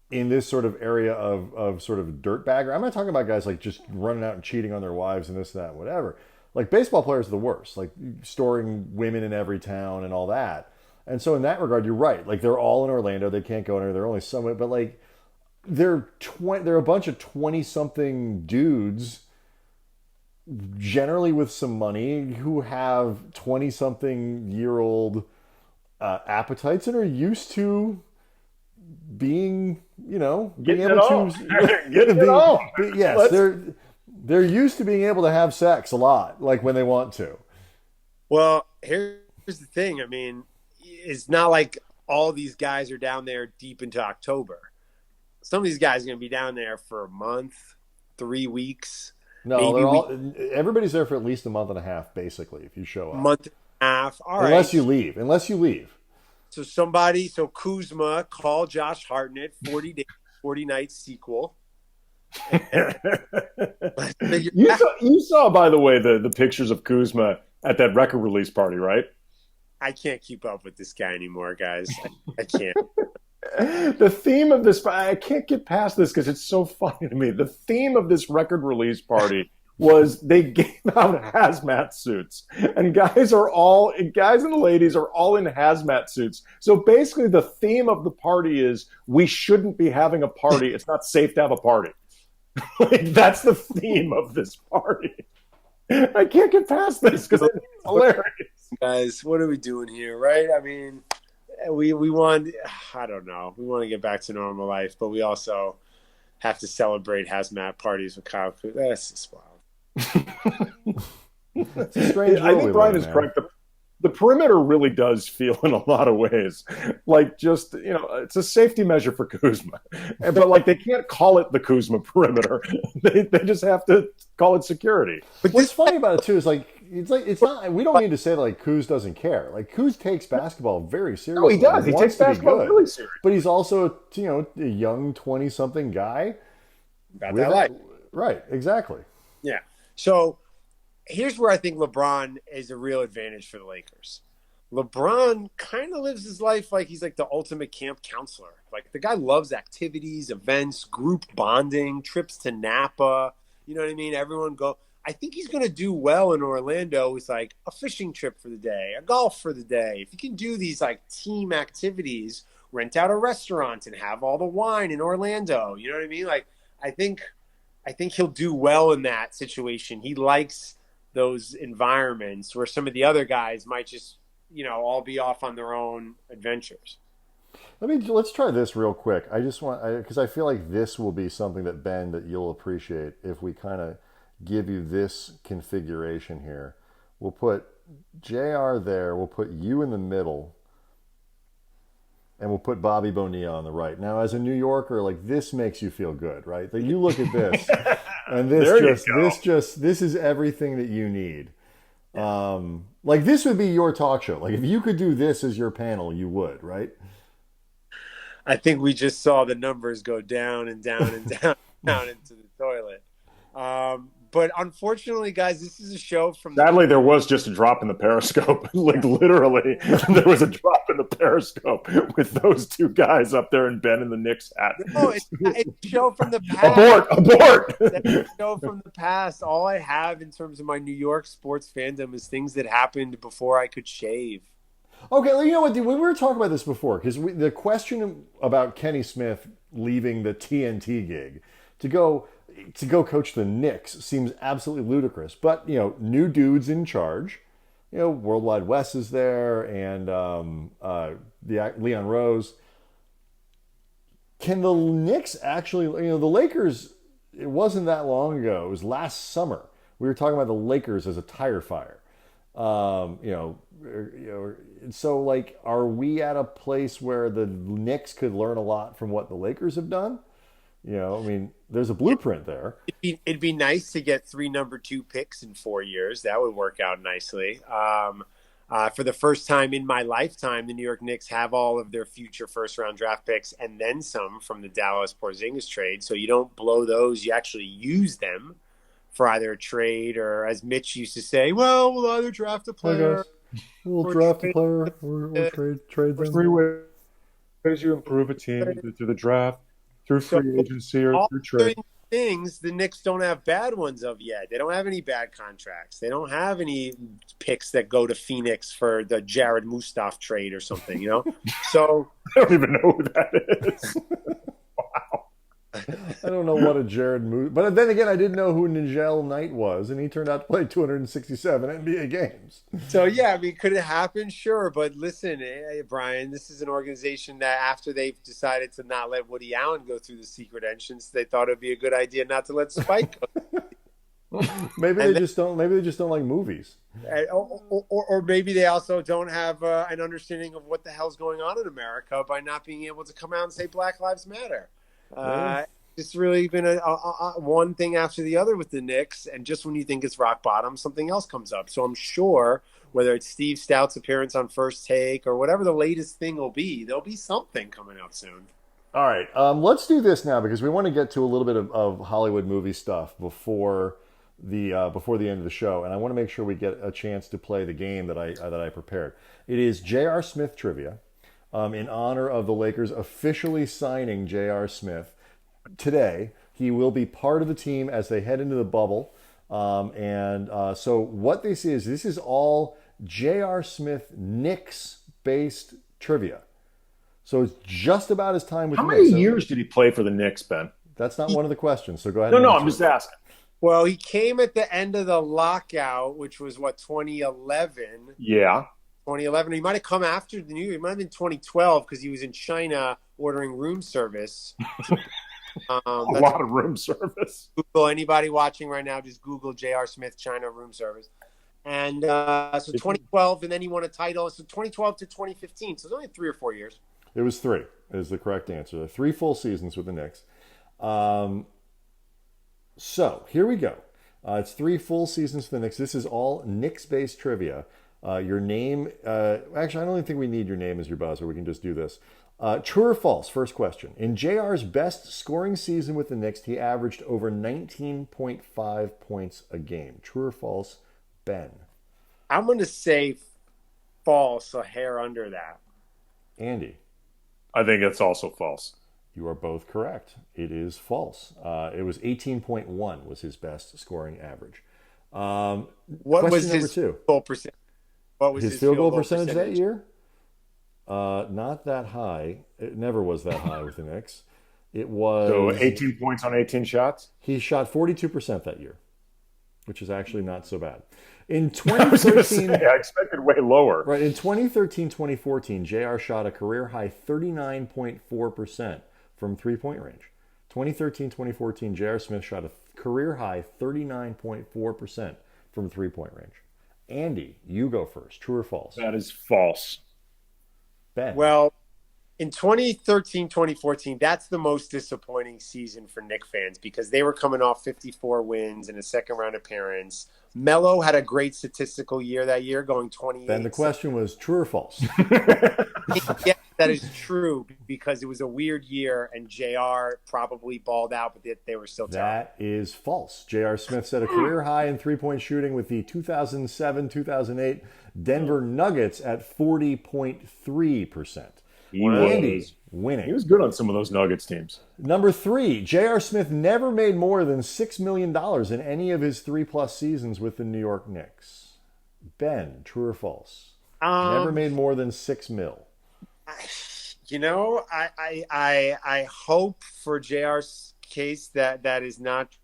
in this sort of area of sort of dirtbagger. I'm not talking about guys like just running out and cheating on their wives and this, that, whatever. Like, baseball players are the worst, like storing women in every town and all that. And so in that regard, you're right. Like, they're all in Orlando. They can't go anywhere. They're only somewhere. But, like, they're a bunch of 20-something dudes, generally with some money, who have 20-something-year-old appetites and are used to being, being able to... Getting it all. Yes, They're used to being able to have sex a lot, like when they want to. Well, here's the thing. I mean, it's not like all these guys are down there deep into October. Some of these guys are going to be down there for a month, 3 weeks, No, maybe everybody's there for at least a month and a half, basically, if you show up. month and a half. All right. Unless you leave. Unless you leave. So Kuzma, call Josh Hartnett, 40 days, 40 nights sequel. You saw, by the way, the pictures of Kuzma at that record release party, right? I can't keep up with this guy anymore, guys. I can't. The theme of this, I can't get past this because it's so funny to me. The theme of this record release party was they gave out hazmat suits, and guys and the ladies are all in hazmat suits. So basically, the theme of the party is we shouldn't be having a party. It's not safe to have a party. Like, that's the theme of this party. I can't get past this because it's hilarious. Guys, what are we doing here, right? I mean, we want, I don't know, we want to get back to normal life, but we also have to celebrate hazmat parties with Kyle Kuzma. That's just wild. It's a strange I think Brian is correct. The perimeter really does feel in a lot of ways like just, it's a safety measure for Kuzma. But like they can't call it the Kuzma perimeter. They just have to call it security. But what's funny about it too is it's not, we don't need to say that like Kuz doesn't care. Like Kuz takes basketball very seriously. No, he does. He takes basketball really seriously. But he's also, a young 20-something guy. About that life. Right, exactly. Yeah. So here's where I think LeBron is a real advantage for the Lakers. LeBron kind of lives his life like he's like the ultimate camp counselor. Like the guy loves activities, events, group bonding, trips to Napa. You know what I mean? Everyone go. I think he's going to do well in Orlando with like a fishing trip for the day, a golf for the day. If you can do these like team activities, rent out a restaurant and have all the wine in Orlando. You know what I mean? Like I think he'll do well in that situation. He likes those environments where some of the other guys might just, all be off on their own adventures. Let's try this real quick. I just want, because I feel like this will be something that you'll appreciate if we kind of give you this configuration here. We'll put JR there. We'll put you in the middle. And we'll put Bobby Bonilla on the right. Now, as a New Yorker, like this makes you feel good, right? That you look at this, and this is everything that you need. Like this would be your talk show. Like if you could do this as your panel, you would, right? I think we just saw the numbers go down and down and down, down into the toilet. But unfortunately, guys, this is a show from... Sadly, there was just a drop in the Periscope. Like, literally, there was a drop in the Periscope with those two guys up there and Ben in the Knicks hat. No, it's a show from the past. Abort! That's a show from the past. All I have in terms of my New York sports fandom is things that happened before I could shave. Okay, well, you know what, dude? We were talking about this before, because the question about Kenny Smith leaving the TNT gig to go coach the Knicks seems absolutely ludicrous. But, new dudes in charge. Worldwide Wes is there and the Leon Rose. Can the Knicks actually, the Lakers, it wasn't that long ago. It was last summer. We were talking about the Lakers as a tire fire. So like, are we at a place where the Knicks could learn a lot from what the Lakers have done? There's a blueprint there. It'd be nice to get 3 number 2 picks in 4 years. That would work out nicely. For the first time in my lifetime, the New York Knicks have all of their future first-round draft picks and then some from the Dallas Porzingis trade. So you don't blow those. You actually use them for either a trade or, as Mitch used to say, well, we'll either draft a player. We'll draft a player or trade them. 3 ways you improve a team, through the draft, through free agency, or through trade. Things the Knicks don't have bad ones of yet. They don't have any bad contracts. They don't have any picks that go to Phoenix for the Jared Mustaf trade or something, So I don't even know who that is. Wow. I don't know what a Jared Mustaf. But then again, I didn't know who Nigel Knight was, and he turned out to play 267 NBA games. So, yeah, could it happen? Sure. But listen, Brian, this is an organization that after they've decided to not let Woody Allen go through the secret entrance, they thought it would be a good idea not to let Spike go. Maybe they And just don't. Maybe they just don't like movies. or maybe they also don't have an understanding of what the hell's going on in America by not being able to come out and say Black Lives Matter. Yeah. It's really been one thing after the other with the Knicks, and just when you think it's rock bottom, something else comes up. So I'm sure whether it's Steve Stout's appearance on First Take or whatever the latest thing will be, there'll be something coming out soon. All right, let's do this now because we want to get to a little bit of Hollywood movie stuff before the end of the show, and I want to make sure we get a chance to play the game that I prepared. It is J.R. Smith trivia, in honor of the Lakers officially signing J.R. Smith today. He will be part of the team as they head into the bubble, so what this is all J.R. Smith Knicks based trivia. So it's just about his time with the How Knicks. many years did he play for the Knicks, Ben? That's not one of the questions, so go ahead. No, I'm just asking. Well, he came at the end of the lockout, which was 2011. Yeah. 2011. He might have come after the New Year. It might have been 2012 because he was in China ordering room service. A lot of room service. Google, anybody watching right now, just Google J.R. Smith China room service. And so 2012, and then he won a title. So 2012 to 2015. So it's only 3 or 4 years. It was 3 is the correct answer. 3 full seasons with the Knicks. So here we go. It's 3 full seasons for the Knicks. This is all Knicks-based trivia. Your name, actually, I don't even think we need your name as your buzzer. We can just do this. True or false? First question. In JR's best scoring season with the Knicks, he averaged over 19.5 points a game. True or false, Ben? I'm going to say false, a hair under that. Andy? I think it's also false. You are both correct. It is false. It was 18.1 was his best scoring average. What was his field goal percentage? What was his field goal percentage that year? Not that high. It never was that high with the Knicks. It was... So 18 points on 18 shots? He shot 42% that year, which is actually not so bad. In 2013... I expected way lower. Right. In 2013-2014, JR shot a career-high 39.4% from three-point range. 2013-2014, J.R. Smith shot a career-high 39.4% from three-point range. Andy, you go first. True or false? That is false. Ben? Well, in 2013-2014, that's the most disappointing season for Knicks fans because they were coming off 54 wins and a second-round appearance. Melo had a great statistical year that year, going 28. Ben, the question was true or false? Yeah, that is true because it was a weird year and JR probably balled out, but they were still That is false. J.R. Smith set a career high in three-point shooting with the 2007-2008 Denver Nuggets at 40.3%. Andy winning. He was good on some of those Nuggets teams. Number 3, J.R. Smith never made more than $6 million in any of his 3+ seasons with the New York Knicks. Ben, true or false? Never made more than $6 million. You know, I hope for JR's case that is not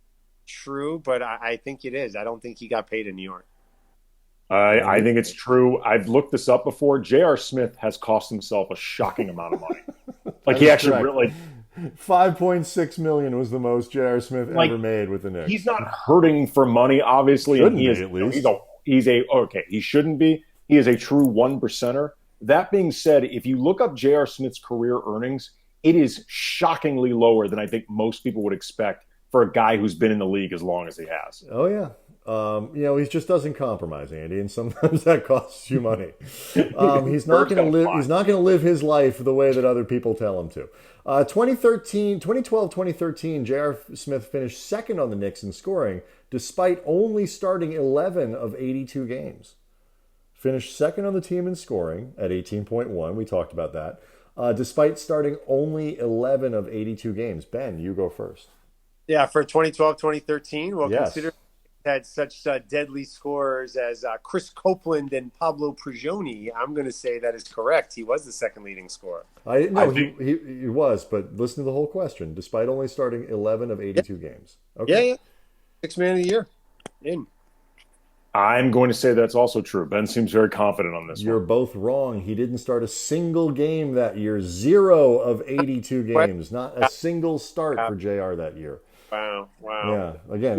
true, but I think it is. I don't think he got paid in New York. I think it's true. I've looked this up before. J.R. Smith has cost himself a shocking amount of money. Like he actually really... $5.6 million was the most J.R. Smith ever made with the Knicks. He's not hurting for money, obviously. Shouldn't and he is, be, at least. He shouldn't be. He is a true 1%er. That being said, if you look up J.R. Smith's career earnings, it is shockingly lower than I think most people would expect for a guy who's been in the league as long as he has. Oh, yeah. He just doesn't compromise, Andy, and sometimes that costs you money. He's not going to live his life the way that other people tell him to. 2012-2013, J.R. Smith finished second on the Knicks in scoring, despite only starting 11 of 82 games. Finished second on the team in scoring at 18.1. We talked about that. Despite starting only 11 of 82 games. Ben, you go first. Yeah, for 2012-2013, well, yes. Consider had such deadly scorers as Chris Copeland and Pablo Prigioni. I'm going to say that is correct. He was the second leading scorer. He was, but listen to the whole question. Despite only starting 11 of 82 games. Okay. Yeah. 6th man of the year. In. I'm going to say that's also true. Ben seems very confident on this You're one. both wrong. He didn't start a single game that year. 0 of 82 games. Not a single start for JR that year. Wow. Yeah. Again,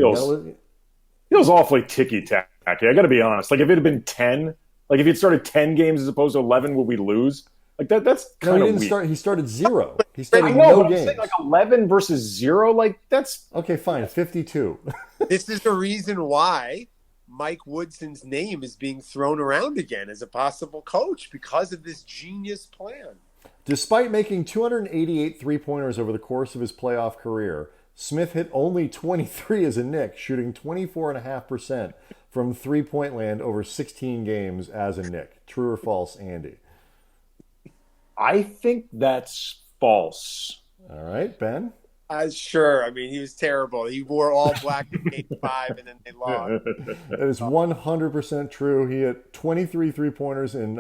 Feels awfully ticky-tacky. I got to be honest. Like if it had been 10, like if he'd started 10 games as opposed to 11, would we lose? Like that's No, he kind of didn't weak. start. He started 0. He I started know, no but I'm saying games. like 11 versus 0, like that's Okay, fine, 52. This is the reason why Mike Woodson's name is being thrown around again as a possible coach because of this genius plan. Despite making 288 three-pointers over the course of his playoff career, Smith hit only 23 as a Knick, shooting 24.5% from three-point land over 16 games as a Knick. True or false, Andy? I think that's false. All right, Ben? Sure. I mean, he was terrible. He wore all black in game 5, and then they lost. That is 100% true. He hit 23 three-pointers in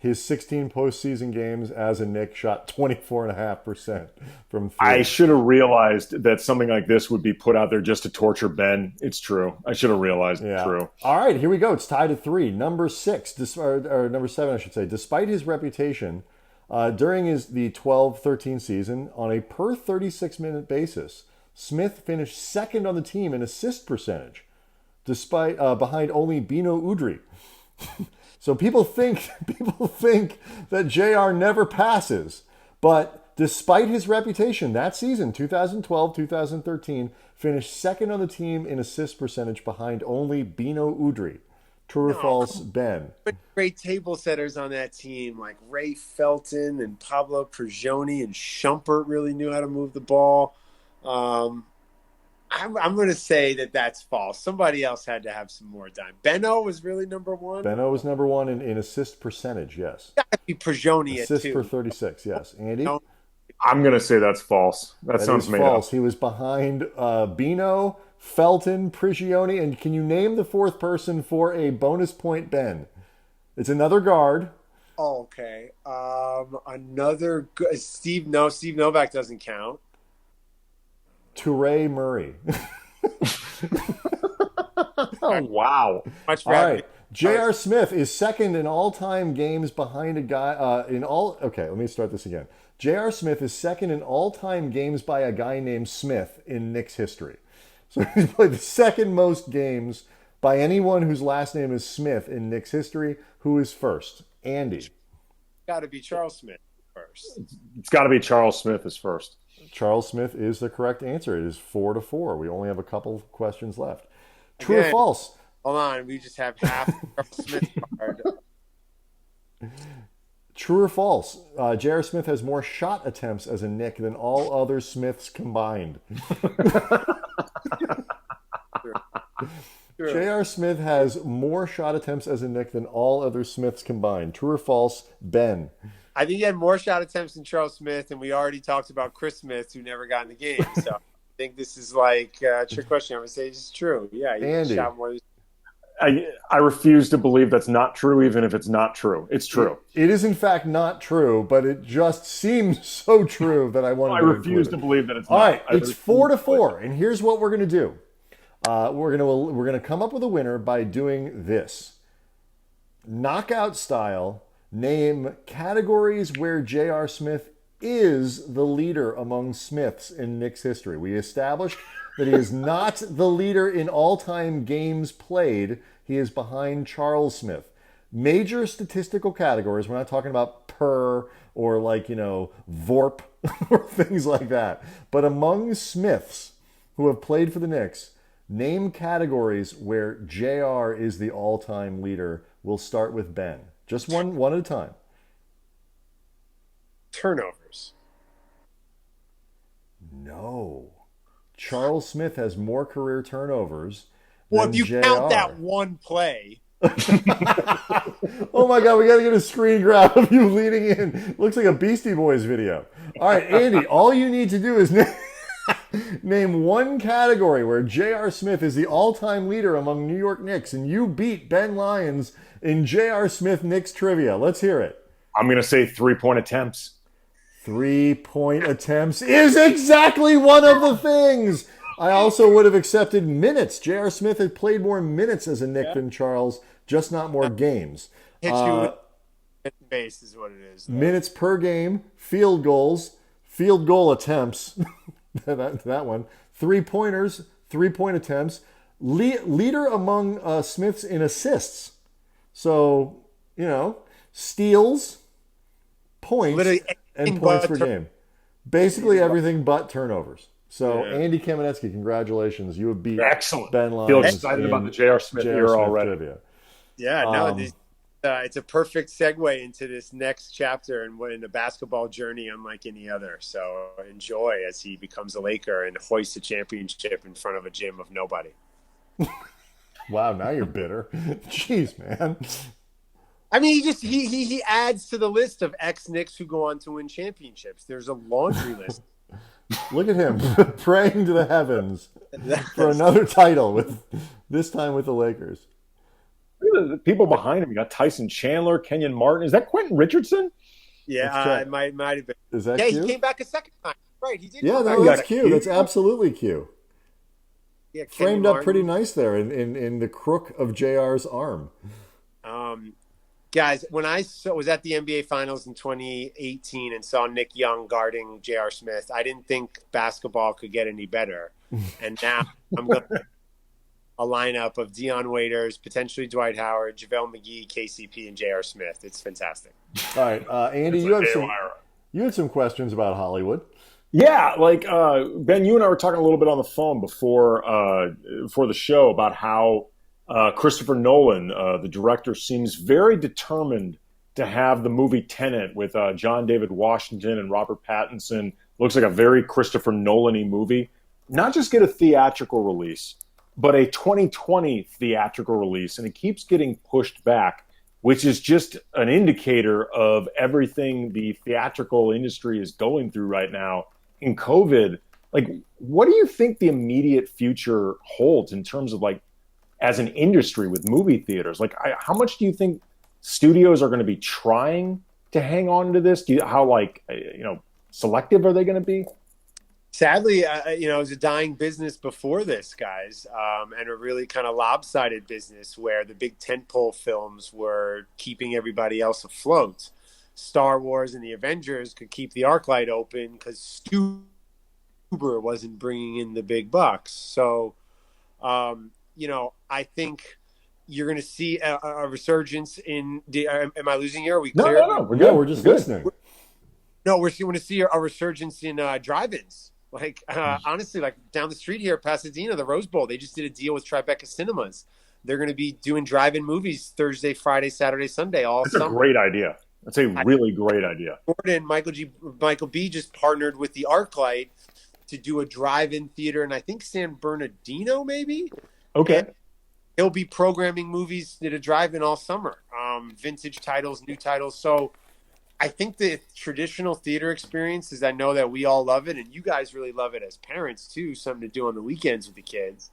his 16 postseason games as a Knick, shot 24.5% from three. I should have realized that something like this would be put out there just to torture Ben. It's true. I should have realized. Yeah. True. All right, here we go. It's tied at 3. Number 6, or number 7, I should say. Despite his reputation, during the 12-13 season, on a per 36-minute basis, Smith finished second on the team in assist percentage, despite behind only Bino Udrih. So people think that JR never passes, but despite his reputation that season, 2012-2013, finished second on the team in assist percentage behind only Bino Udrih. True or false, Ben? Great table setters on that team, like Ray Felton and Pablo Prigioni, and Shumpert really knew how to move the ball. I'm going to say that that's false. Somebody else had to have some more time. Benno was really number one. Benno was number one in assist percentage, yes. Got to be Prigioni Assist at 2. per 36, yes. Andy? No. I'm going to say that's false. That That sounds is made false. up. He was behind Bino, Felton, Prigioni, and can you name the fourth person for a bonus point, Ben? It's another guard. Oh, okay. Steve. No, Steve Novak doesn't count. Toure Murray. Oh, wow. Much All right. J.R. Smith is second in all-time games behind a guy Okay, let me start this again. J.R. Smith is second in all-time games by a guy named Smith in Knicks history. So he's played the second most games by anyone whose last name is Smith in Knicks history. Who is first? Andy. Got to be Charles Smith first. It's got to be Charles Smith is first. Charles Smith is the correct answer. It is 4-4. We only have a couple questions left. True Again, or false? Hold on, we just have half the Charles Smith card. True or false? J.R. Smith has more shot attempts as a Knick than all other Smiths combined. True. J.R. Smith has more shot attempts as a Knick than all other Smiths combined. True or false? Ben. I think he had more shot attempts than Charles Smith, and we already talked about Chris Smith, who never got in the game. So I think this is like a trick question. I'm going to say it's true. Yeah, he Andy. shot more than I refuse to believe that's not true, even if it's not true. It's true. It is in fact not true, but it just seems so true that I wanted I to refuse include to it. believe that it's All not. right, I it's refuse 4-4, and here's what we're going to do. We're gonna come up with a winner by doing this. Knockout style, name categories where J.R. Smith is the leader among Smiths in Knicks history. We established that he is not the leader in all-time games played. He is behind Charles Smith. Major statistical categories, we're not talking about per or VORP or things like that. But among Smiths who have played for the Knicks, name categories where JR is the all-time leader. We'll start with Ben. Just one at a time. turnovers. No. Charles Smith has more career turnovers Well, than if you JR. count that one play, Oh my God, we got to get a screen grab of you leading in. Looks like a Beastie Boys video. All right, Andy, all you need to do is name one category where J.R. Smith is the all-time leader among New York Knicks, and you beat Ben Lyons in J.R. Smith Knicks trivia. Let's hear it. I'm going to say 3-point attempts. 3-point attempts is exactly one of the things. I also would have accepted minutes. J.R. Smith had played more minutes as a Knick than Charles, just not more games. hit you with base is what it is. though. Minutes per game, field goals, field goal attempts. that one. 3-pointers, 3-point attempts. leader among Smiths in assists. So, steals, points, Literally and anything points but per turn- game. Basically everything but turnovers. So, Yeah. Andy Kamenetzky, congratulations. You have beat Excellent. Ben Feel Lyons excited in about the J.R. Smith J.R. era Smith already. trivia. Yeah, no, Um, it's a perfect segue into this next chapter and in a basketball journey unlike any other. So enjoy as he becomes a Laker and hoists a championship in front of a gym of nobody. Wow, now you're bitter. Jeez, man. I mean, he adds to the list of ex-Knicks who go on to win championships. There's a laundry list. Look at him praying to the heavens for another title this time with the Lakers. Look at the people behind him. You got Tyson Chandler, Kenyon Martin. Is that Quentin Richardson? Yeah, it might have been. Is that yeah, Q? he came back a second time. Right, he did. Yeah, come back no, a that's second Q. That's absolutely Q. Yeah, Framed up pretty nice there in the crook of JR's arm. Guys, when I was at the NBA Finals in 2018 and saw Nick Young guarding J.R. Smith, I didn't think basketball could get any better. And now I'm going to a lineup of Dion Waiters, potentially Dwight Howard, JaVale McGee, KCP, and J.R. Smith. It's fantastic. All right, Andy, you had some questions about Hollywood. Yeah, like Ben, you and I were talking a little bit on the phone before the show about how Christopher Nolan, the director, seems very determined to have the movie Tenet with John David Washington and Robert Pattinson. Looks like a very Christopher Nolan-y movie. Not just get a theatrical release, but a 2020 theatrical release, and it keeps getting pushed back, which is just an indicator of everything the theatrical industry is going through right now in COVID. Like, what do you think the immediate future holds in terms of, like, as an industry with movie theaters? Like, how much do you think studios are going to be trying to hang on to this? How selective are they going to be? Sadly, it was a dying business before this, guys, and a really kind of lopsided business where the big tentpole films were keeping everybody else afloat. Star Wars and the Avengers could keep the ArcLight open because Stuber wasn't bringing in the big bucks. So, I think you're going to see a resurgence in. Am I losing you? Are we clear? No. We're good. We're just listening. No, we're going to see a resurgence in drive-ins. Like, honestly, like down the street here, Pasadena, the Rose Bowl, they just did a deal with Tribeca Cinemas. They're going to be doing drive-in movies Thursday, Friday, Saturday, Sunday, all That's summer. a great idea. That's a really great idea. Gordon, Michael B. just partnered with the ArcLight to do a drive-in theater, and I think San Bernardino, maybe. Okay. And he'll be programming movies at a drive-in all summer, vintage titles, new titles. So I think the traditional theater experience is, I know that we all love it, and you guys really love it as parents too, something to do on the weekends with the kids.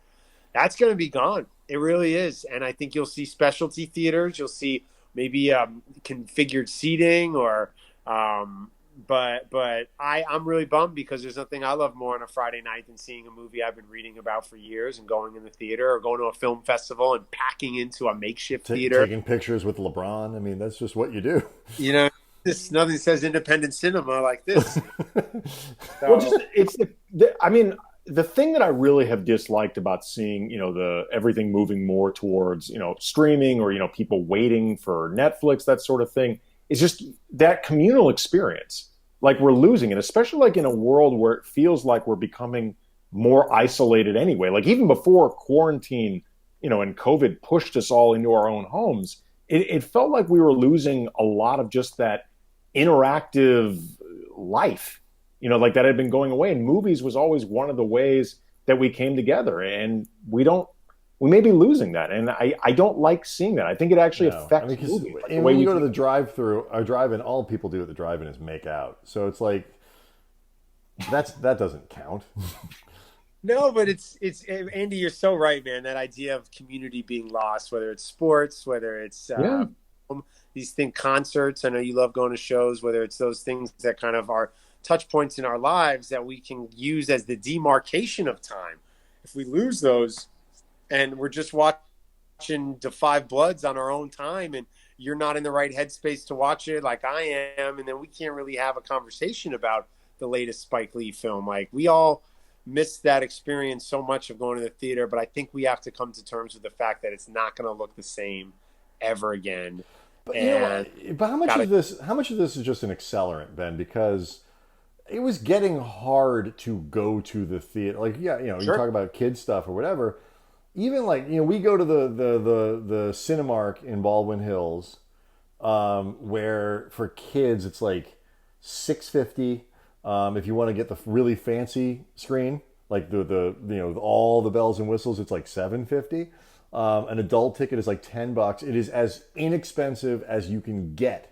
That's going to be gone. It really is. And I think you'll see specialty theaters. You'll see maybe configured seating but I'm really bummed because there's nothing I love more on a Friday night than seeing a movie I've been reading about for years and going in the theater or going to a film festival and packing into a makeshift theater. Taking pictures with LeBron. I mean, that's just what you do. Nothing says independent cinema like this. Well, the thing that I really have disliked about seeing, the everything moving more towards, streaming or, people waiting for Netflix, that sort of thing, is just that communal experience. Like, we're losing it, especially like in a world where it feels like we're becoming more isolated anyway. Like, even before quarantine, and COVID pushed us all into our own homes, it felt like we were losing a lot of just that interactive life, like that had been going away. And movies was always one of the ways that we came together, and we may be losing that. And I don't like seeing that. I think it actually affects movies. Like and when you go to the drive-through or drive-in, all people do at the drive-in is make out. So it's like, that doesn't count. No, but it's Andy, you're so right, man. That idea of community being lost, whether it's sports, whether it's these concerts. I know you love going to shows, whether it's those things that kind of are touch points in our lives that we can use as the demarcation of time. If we lose those and we're just watching The Five Bloods on our own time and you're not in the right headspace to watch it like I am, and then we can't really have a conversation about the latest Spike Lee film. Like, we all miss that experience so much of going to the theater. But I think we have to come to terms with the fact that it's not going to look the same ever again. But you know And what? But how much of this is just an accelerant, Ben? Because it was getting hard to go to the theater. Like, yeah, you know, you sure, talk about kid stuff or whatever. Even like, you know, we go to the Cinemark in Baldwin Hills, where for kids it's like $6.50. If you want to get the really fancy screen, like the you know, all the bells and whistles, it's like $7.50. An adult ticket is like $10. It is as inexpensive as you can get.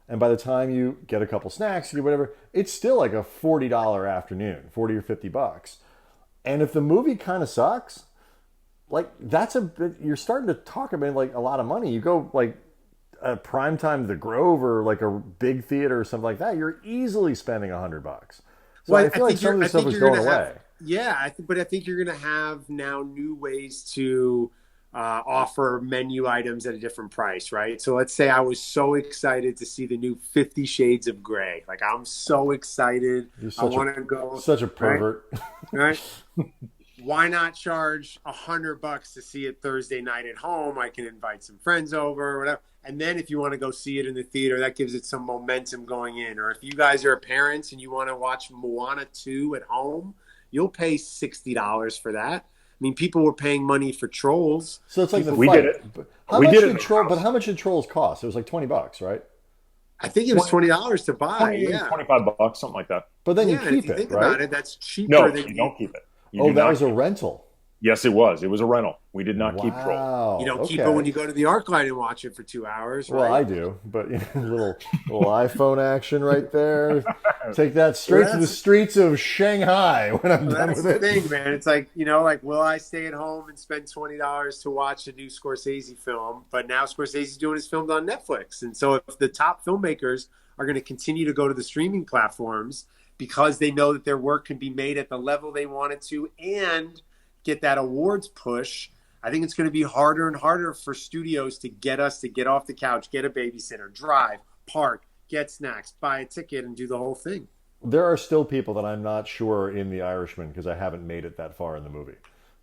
And by the time you get a couple snacks or whatever, it's still like a $40 afternoon, 40 or $50. And if the movie kind of sucks, like that's a bit, you're starting to talk about like a lot of money. You go like a prime time to the Grove or like a big theater or something like that, you're easily spending $100. So well, I feel like some of the stuff is going away. But I think you're going to have now new ways to offer menu items at a different price, right? So let's say I was so excited to see the new 50 Shades of Grey. Like, I'm so excited. I want to go. Such a pervert. Right? Why not charge $100 to see it Thursday night at home? I can invite some friends over or whatever. And then if you want to go see it in the theater, that gives it some momentum going in. Or if you guys are parents and you want to watch Moana 2 at home, you'll pay $60 for that. I mean, people were paying money for Trolls. So it's like the we fight. did it. How much did how much did Trolls cost? It was like $20, right? I think it was $20 to buy. 25 something like that. But then you and keep if you it, think right? about it, that's cheaper No, than you don't keep it. That was a rental. Yes, it was. It was a rental. We did not keep Trolls. Wow. You don't keep it when you go to the ArcLight and watch it for 2 hours, right? Well, I do, but you know, little iPhone action right there. Take that straight to the streets of Shanghai when I'm done with it. That's the thing, man. It's like, you know, like, will I stay at home and spend $20 to watch a new Scorsese film? But now Scorsese's doing his films on Netflix. And so if the top filmmakers are going to continue to go to the streaming platforms because they know that their work can be made at the level they want it to and get that awards push, I think it's going to be harder and harder for studios to get us to get off the couch, get a babysitter, drive, park, get snacks, buy a ticket, and do the whole thing. There are still people that I'm not sure in The Irishman because I haven't made it that far in the movie.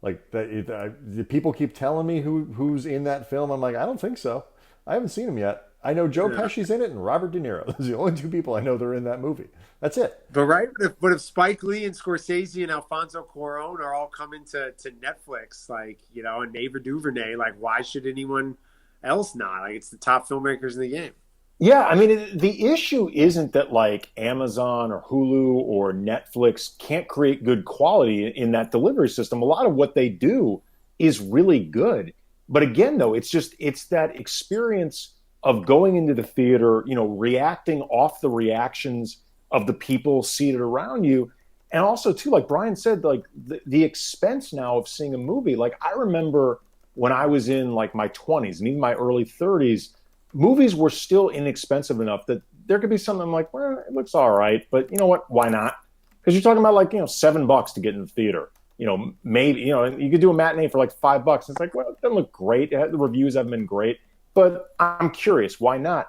Like the people keep telling me who's in that film. I'm like, I don't think so. I haven't seen him yet. I know Joe Pesci's in it and Robert De Niro. Those are the only two people I know that are in that movie. That's it. But if Spike Lee and Scorsese and Alfonso Cuarón are all coming to Netflix, like, you know, and Ava DuVernay, like, why should anyone else not? Like, it's the top filmmakers in the game. Yeah, I mean, the issue isn't that like Amazon or Hulu or Netflix can't create good quality in that delivery system. A lot of what they do is really good. But again, though, it's that experience of going into the theater, you know, reacting off the reactions of the people seated around you. And also, too, like Brian said, like the expense now of seeing a movie. Like, I remember when I was in like my 20s and even my early 30s, movies were still inexpensive enough that there could be something like, well, it looks all right, but you know what? Why not? Because you're talking about like, you know, $7 to get in the theater. You know, maybe, you know, you could do a matinee for like $5. It's like, well, it doesn't look great. The reviews haven't been great, but I'm curious, why not?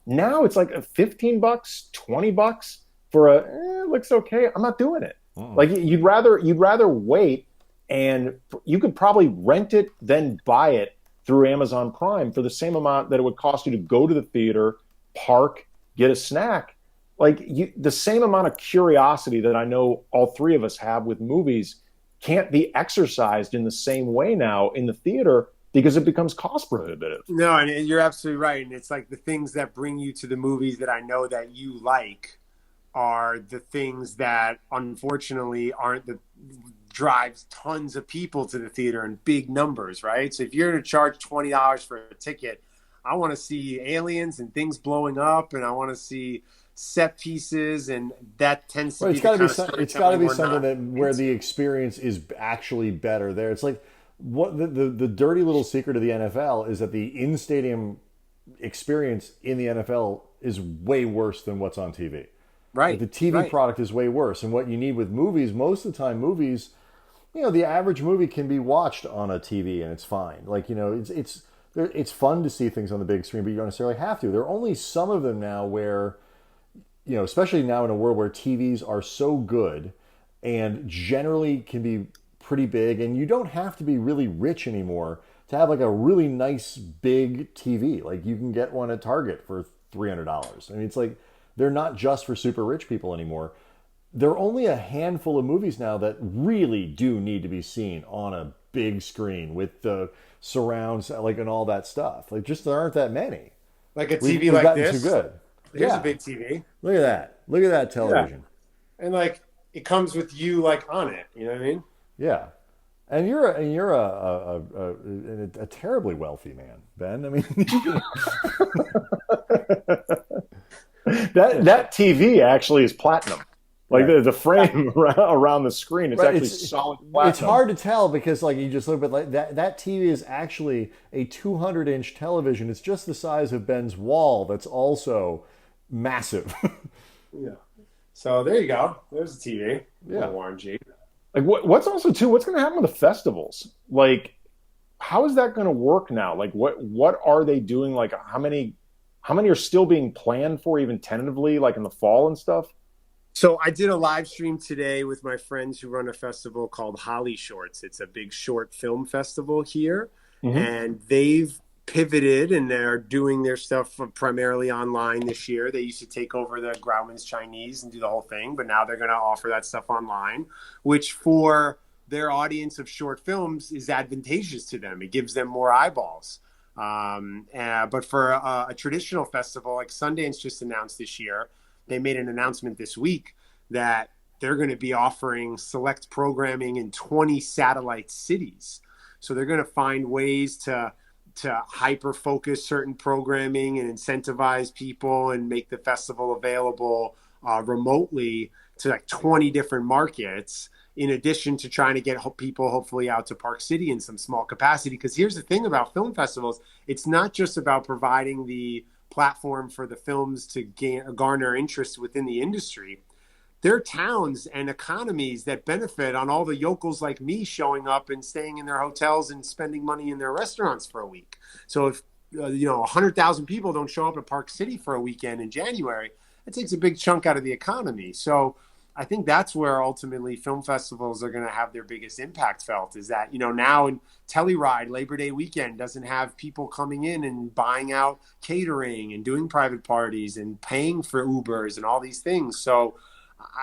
Now it's like $15, $20 for it looks okay. I'm not doing it. Like you'd rather wait, and you could probably rent it, then buy it through Amazon Prime for the same amount that it would cost you to go to the theater, park, get a snack. Like the same amount of curiosity that I know all three of us have with movies can't be exercised in the same way now in the theater because it becomes cost prohibitive. No, and you're absolutely right. And it's like the things that bring you to the movies that I know that you like are the things that unfortunately aren't the drives tons of people to the theater in big numbers, right? So if you're going to charge $20 for a ticket, I want to see aliens and things blowing up, and I want to see set pieces, and that tends to be. It's got to be something that where the experience is actually better. There, it's like what the dirty little secret of the NFL is that the in-stadium experience in the NFL is way worse than what's on TV. Right. Like the TV product is way worse, and what you need with movies, most of the time, movies, you know, the average movie can be watched on a TV and it's fine. Like, you know, it's fun to see things on the big screen, but you don't necessarily have to. There are only some of them now where, you know, especially now in a world where TVs are so good and generally can be pretty big. And you don't have to be really rich anymore to have like a really nice big TV. Like you can get one at Target for $300. I mean, it's like they're not just for super rich people anymore. There are only a handful of movies now that really do need to be seen on a big screen with the surrounds, like, and all that stuff. Like, just there aren't that many. Like a We've TV like gotten this. too good. Here's Yeah. a big TV. Look at that. Look at that television. And like it comes with you like on it. You know what I mean? Yeah. And you're a terribly wealthy man, Ben. I mean, that TV actually is platinum. Like the frame around the screen, it's actually solid platinum. It's hard to tell because like you just look, but like that TV is actually a 200-inch television. It's just the size of Ben's wall. That's also massive. Yeah. So there you go. There's the TV. Yeah. Warren G. Like what's also too, what's going to happen with the festivals? Like, how is that going to work now? Like, what are they doing? Like, how many are still being planned for, even tentatively, like in the fall and stuff? So I did a live stream today with my friends who run a festival called Holly Shorts. It's a big short film festival here, and they've pivoted and they're doing their stuff primarily online this year. They used to take over the Grauman's Chinese and do the whole thing, but now they're going to offer that stuff online, which for their audience of short films is advantageous to them. It gives them more eyeballs. But for a traditional festival like Sundance just announced this year, they made an announcement this week that they're going to be offering select programming in 20 satellite cities. So they're going to find ways to hyper focus certain programming and incentivize people and make the festival available remotely to like 20 different markets, in addition to trying to get people hopefully out to Park City in some small capacity. Because here's the thing about film festivals, it's not just about providing the platform for the films to garner interest within the industry. There are towns and economies that benefit on all the yokels like me showing up and staying in their hotels and spending money in their restaurants for a week. So if 100,000 people don't show up at Park City for a weekend in January, it takes a big chunk out of the economy. So I think that's where ultimately film festivals are going to have their biggest impact felt, is that, now in Telluride, Labor Day weekend doesn't have people coming in and buying out catering and doing private parties and paying for Ubers and all these things. So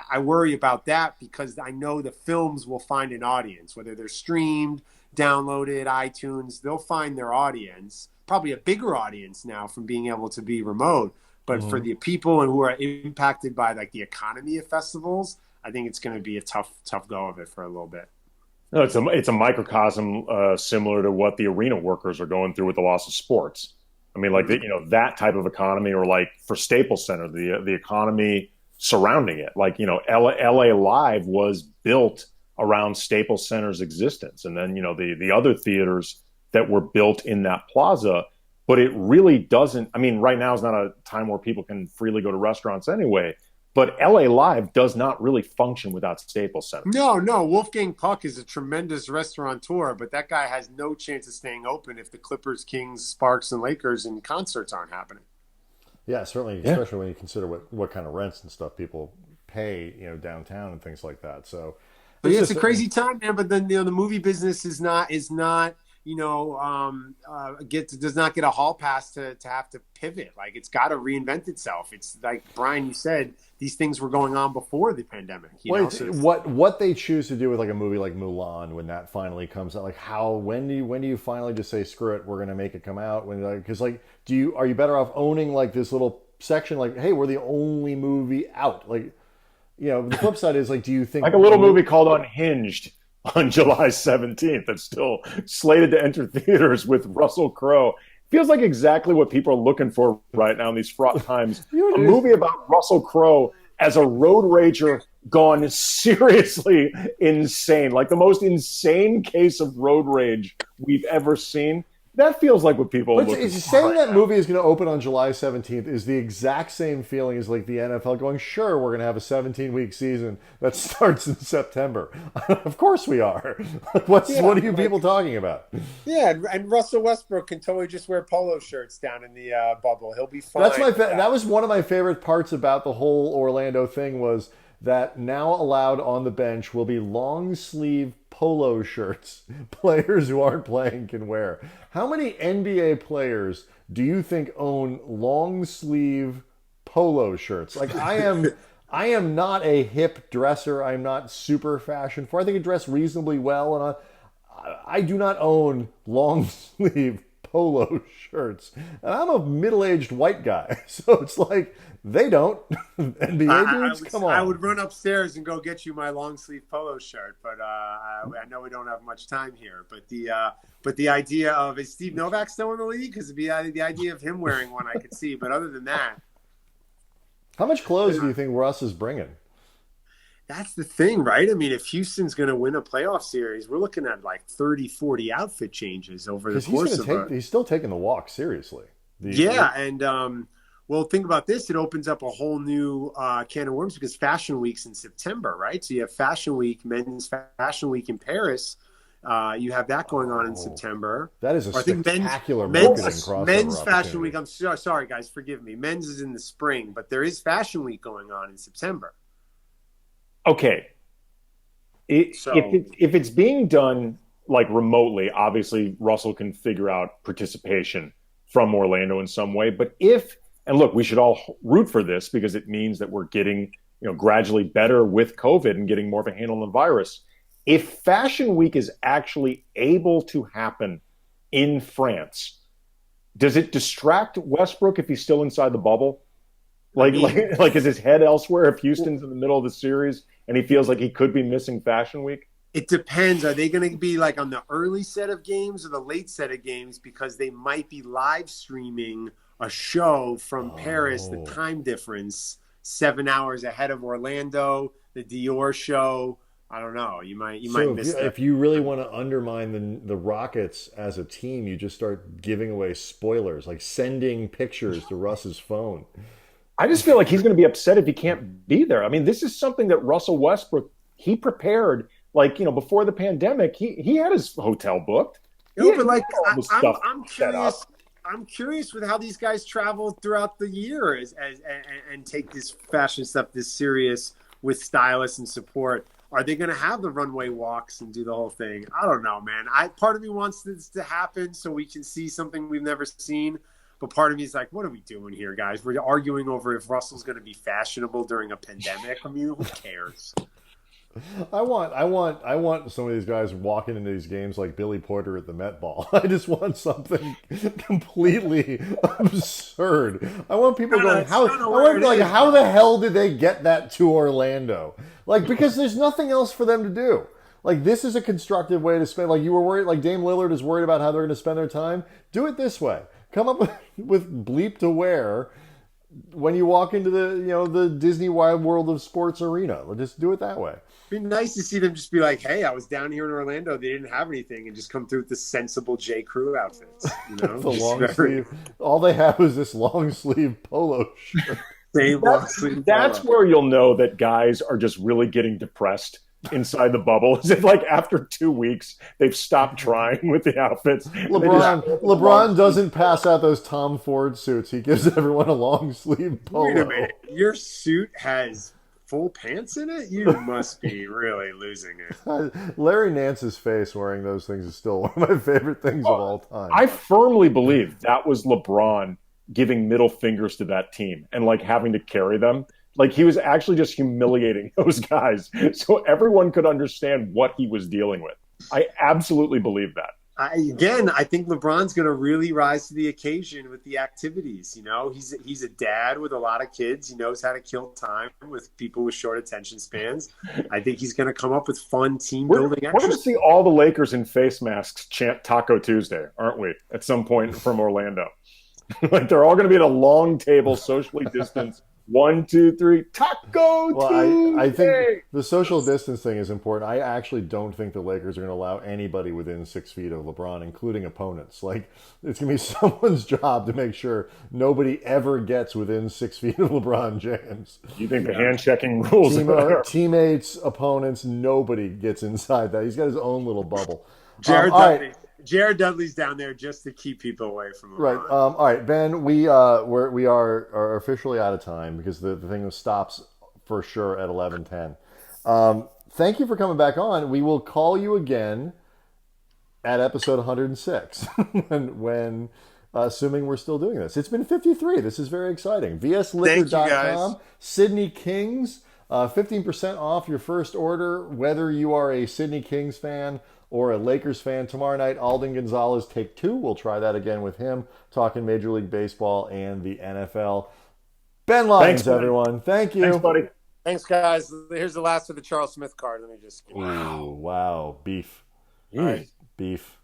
I worry about that because I know the films will find an audience, whether they're streamed, downloaded, iTunes, they'll find their audience, probably a bigger audience now from being able to be remote. But for the people who are impacted by like the economy of festivals, I think it's going to be a tough go of it for a little bit. No, it's a microcosm similar to what the arena workers are going through with the loss of sports. I mean, like that type of economy, or like for Staples Center, the economy surrounding it. Like LA Live was built around Staples Center's existence, and then the other theaters that were built in that plaza. But it really doesn't. I mean, right now is not a time where people can freely go to restaurants anyway. But LA Live does not really function without Staples Center. No. Wolfgang Puck is a tremendous restaurateur, but that guy has no chance of staying open if the Clippers, Kings, Sparks, and Lakers and concerts aren't happening. Yeah, certainly, especially when you consider what kind of rents and stuff people pay, downtown and things like that. So, but it's a crazy time, man. But then the movie business does not get a hall pass to have to pivot. Like, it's got to reinvent itself. It's like, Brian, you said, these things were going on before the pandemic. What they choose to do with like a movie like Mulan, when that finally comes out, like when do you finally just say, screw it, we're going to make it come out? Because are you better off owning like this little section, like, hey, we're the only movie out? Like, the flip side is like, do you think like a little movie called Unhinged on July 17th that's still slated to enter theaters with Russell Crowe? Feels like exactly what people are looking for right now in these fraught times. A movie about Russell Crowe as a road rager gone seriously insane, like the most insane case of road rage we've ever seen. That feels like what people are looking for. Saying that movie is going to open on July 17th is the exact same feeling as like the NFL going, sure, we're going to have a 17-week season that starts in September. Of course we are. What are you people talking about? Yeah, and Russell Westbrook can totally just wear polo shirts down in the bubble. He'll be fine. That was one of my favorite parts about the whole Orlando thing, was that now allowed on the bench will be long sleeve polo shirts players who aren't playing can wear. How many NBA players do you think own long sleeve polo shirts? Like I am not a hip dresser. I'm not super fashion for. I think I dress reasonably well, and I do not own long sleeve polo shirts. And I'm a middle-aged white guy, so it's like they don't. NBA dudes, come on. I would run upstairs and go get you my long sleeve polo shirt, but I know we don't have much time here. But the idea of, is Steve Novak still in the league? Because the idea of him wearing one, I could see. But other than that, how much clothes do you think Russ is bringing? That's the thing, right? I mean, if Houston's going to win a playoff series, we're looking at like 30, 40 outfit changes over the course of it. He's still taking the walk seriously. Well, think about this. It opens up a whole new can of worms because Fashion Week's in September, right? So you have Fashion Week, Men's Fashion Week in Paris. You have that going on in September. That is a spectacular marketing crossover. Men's Fashion Week, I'm sorry, guys, forgive me. Men's is in the spring, but there is Fashion Week going on in September. Okay. If it's being done like remotely, obviously Russell can figure out participation from Orlando in some way. But and look, we should all root for this because it means that we're getting, gradually better with COVID and getting more of a handle on the virus. If Fashion Week is actually able to happen in France, does it distract Westbrook if he's still inside the bubble? Like is his head elsewhere if Houston's in the middle of the series and he feels like he could be missing Fashion Week? It depends. Are they going to be like on the early set of games or the late set of games? Because they might be live streaming a show from Paris, the time difference, 7 hours ahead of Orlando, the Dior show. I don't know. You might miss that. If you really want to undermine the Rockets as a team, you just start giving away spoilers, like sending pictures to Russ's phone. I just feel like he's going to be upset if he can't be there. I mean, this is something that Russell Westbrook, he prepared, before the pandemic, he had his hotel booked. I'm curious with how these guys travel throughout the year and take this fashion stuff this serious with stylists and support. Are they going to have the runway walks and do the whole thing? I don't know, man. Part of me wants this to happen so we can see something we've never seen. But part of me is like, what are we doing here, guys? We're arguing over if Russell's going to be fashionable during a pandemic. I mean, who cares? I want some of these guys walking into these games like Billy Porter at the Met Ball. I just want something completely absurd. I want people going, how the hell did they get that to Orlando? Because there's nothing else for them to do. This is a constructive way to spend. You were worried, Dame Lillard is worried about how they're going to spend their time. Do it this way. Come up with bleep to wear when you walk into the Disney Wide World of Sports arena. Just do it that way. It'd be nice to see them just be like, hey, I was down here in Orlando. They didn't have anything, and just come through with the sensible J. Crew outfits. The long sleeve. All they have is this long sleeve polo shirt. That's where you'll know that guys are just really getting depressed inside the bubble. Is it after 2 weeks they've stopped trying with the outfits? LeBron doesn't pass out those Tom Ford suits. He gives everyone a long sleeve polo. Wait a minute. Your suit has full pants in it? You must be really losing it. Larry Nance's face wearing those things is still one of my favorite things of all time. I firmly believe that was LeBron giving middle fingers to that team and having to carry them. He was actually just humiliating those guys so everyone could understand what he was dealing with. I absolutely believe that. I think LeBron's going to really rise to the occasion with the activities. He's a dad with a lot of kids. He knows how to kill time with people with short attention spans. I think he's going to come up with fun team building exercises. We're going to see all the Lakers in face masks chant Taco Tuesday, aren't we, at some point from Orlando? They're all going to be at a long table, socially distanced. 1, 2, 3, Taco Tuesday. I think the social distance thing is important. I actually don't think the Lakers are going to allow anybody within 6 feet of LeBron, including opponents. It's going to be someone's job to make sure nobody ever gets within 6 feet of LeBron James. You think the hand-checking rules are teammates, opponents, nobody gets inside that. He's got his own little bubble. Jared Dudley's down there just to keep people away from LeBron. Right. All right, Ben, we are officially out of time because the thing stops for sure at 11:10. Thank you for coming back on. We will call you again at episode 106 when assuming we're still doing this. It's been 53. This is very exciting. VSLiquor.com, Sydney Kings, 15% off your first order, whether you are a Sydney Kings fan or a Lakers fan. Tomorrow night, Alden Gonzalez, Take Two. We'll try that again with him, talking Major League Baseball and the NFL. Ben Lyons, Thanks, everyone. Thank you. Thanks, buddy. Thanks, guys. Here's the last of the Charles Smith card. Let me just. Ooh, wow. Beef. All right. Beef.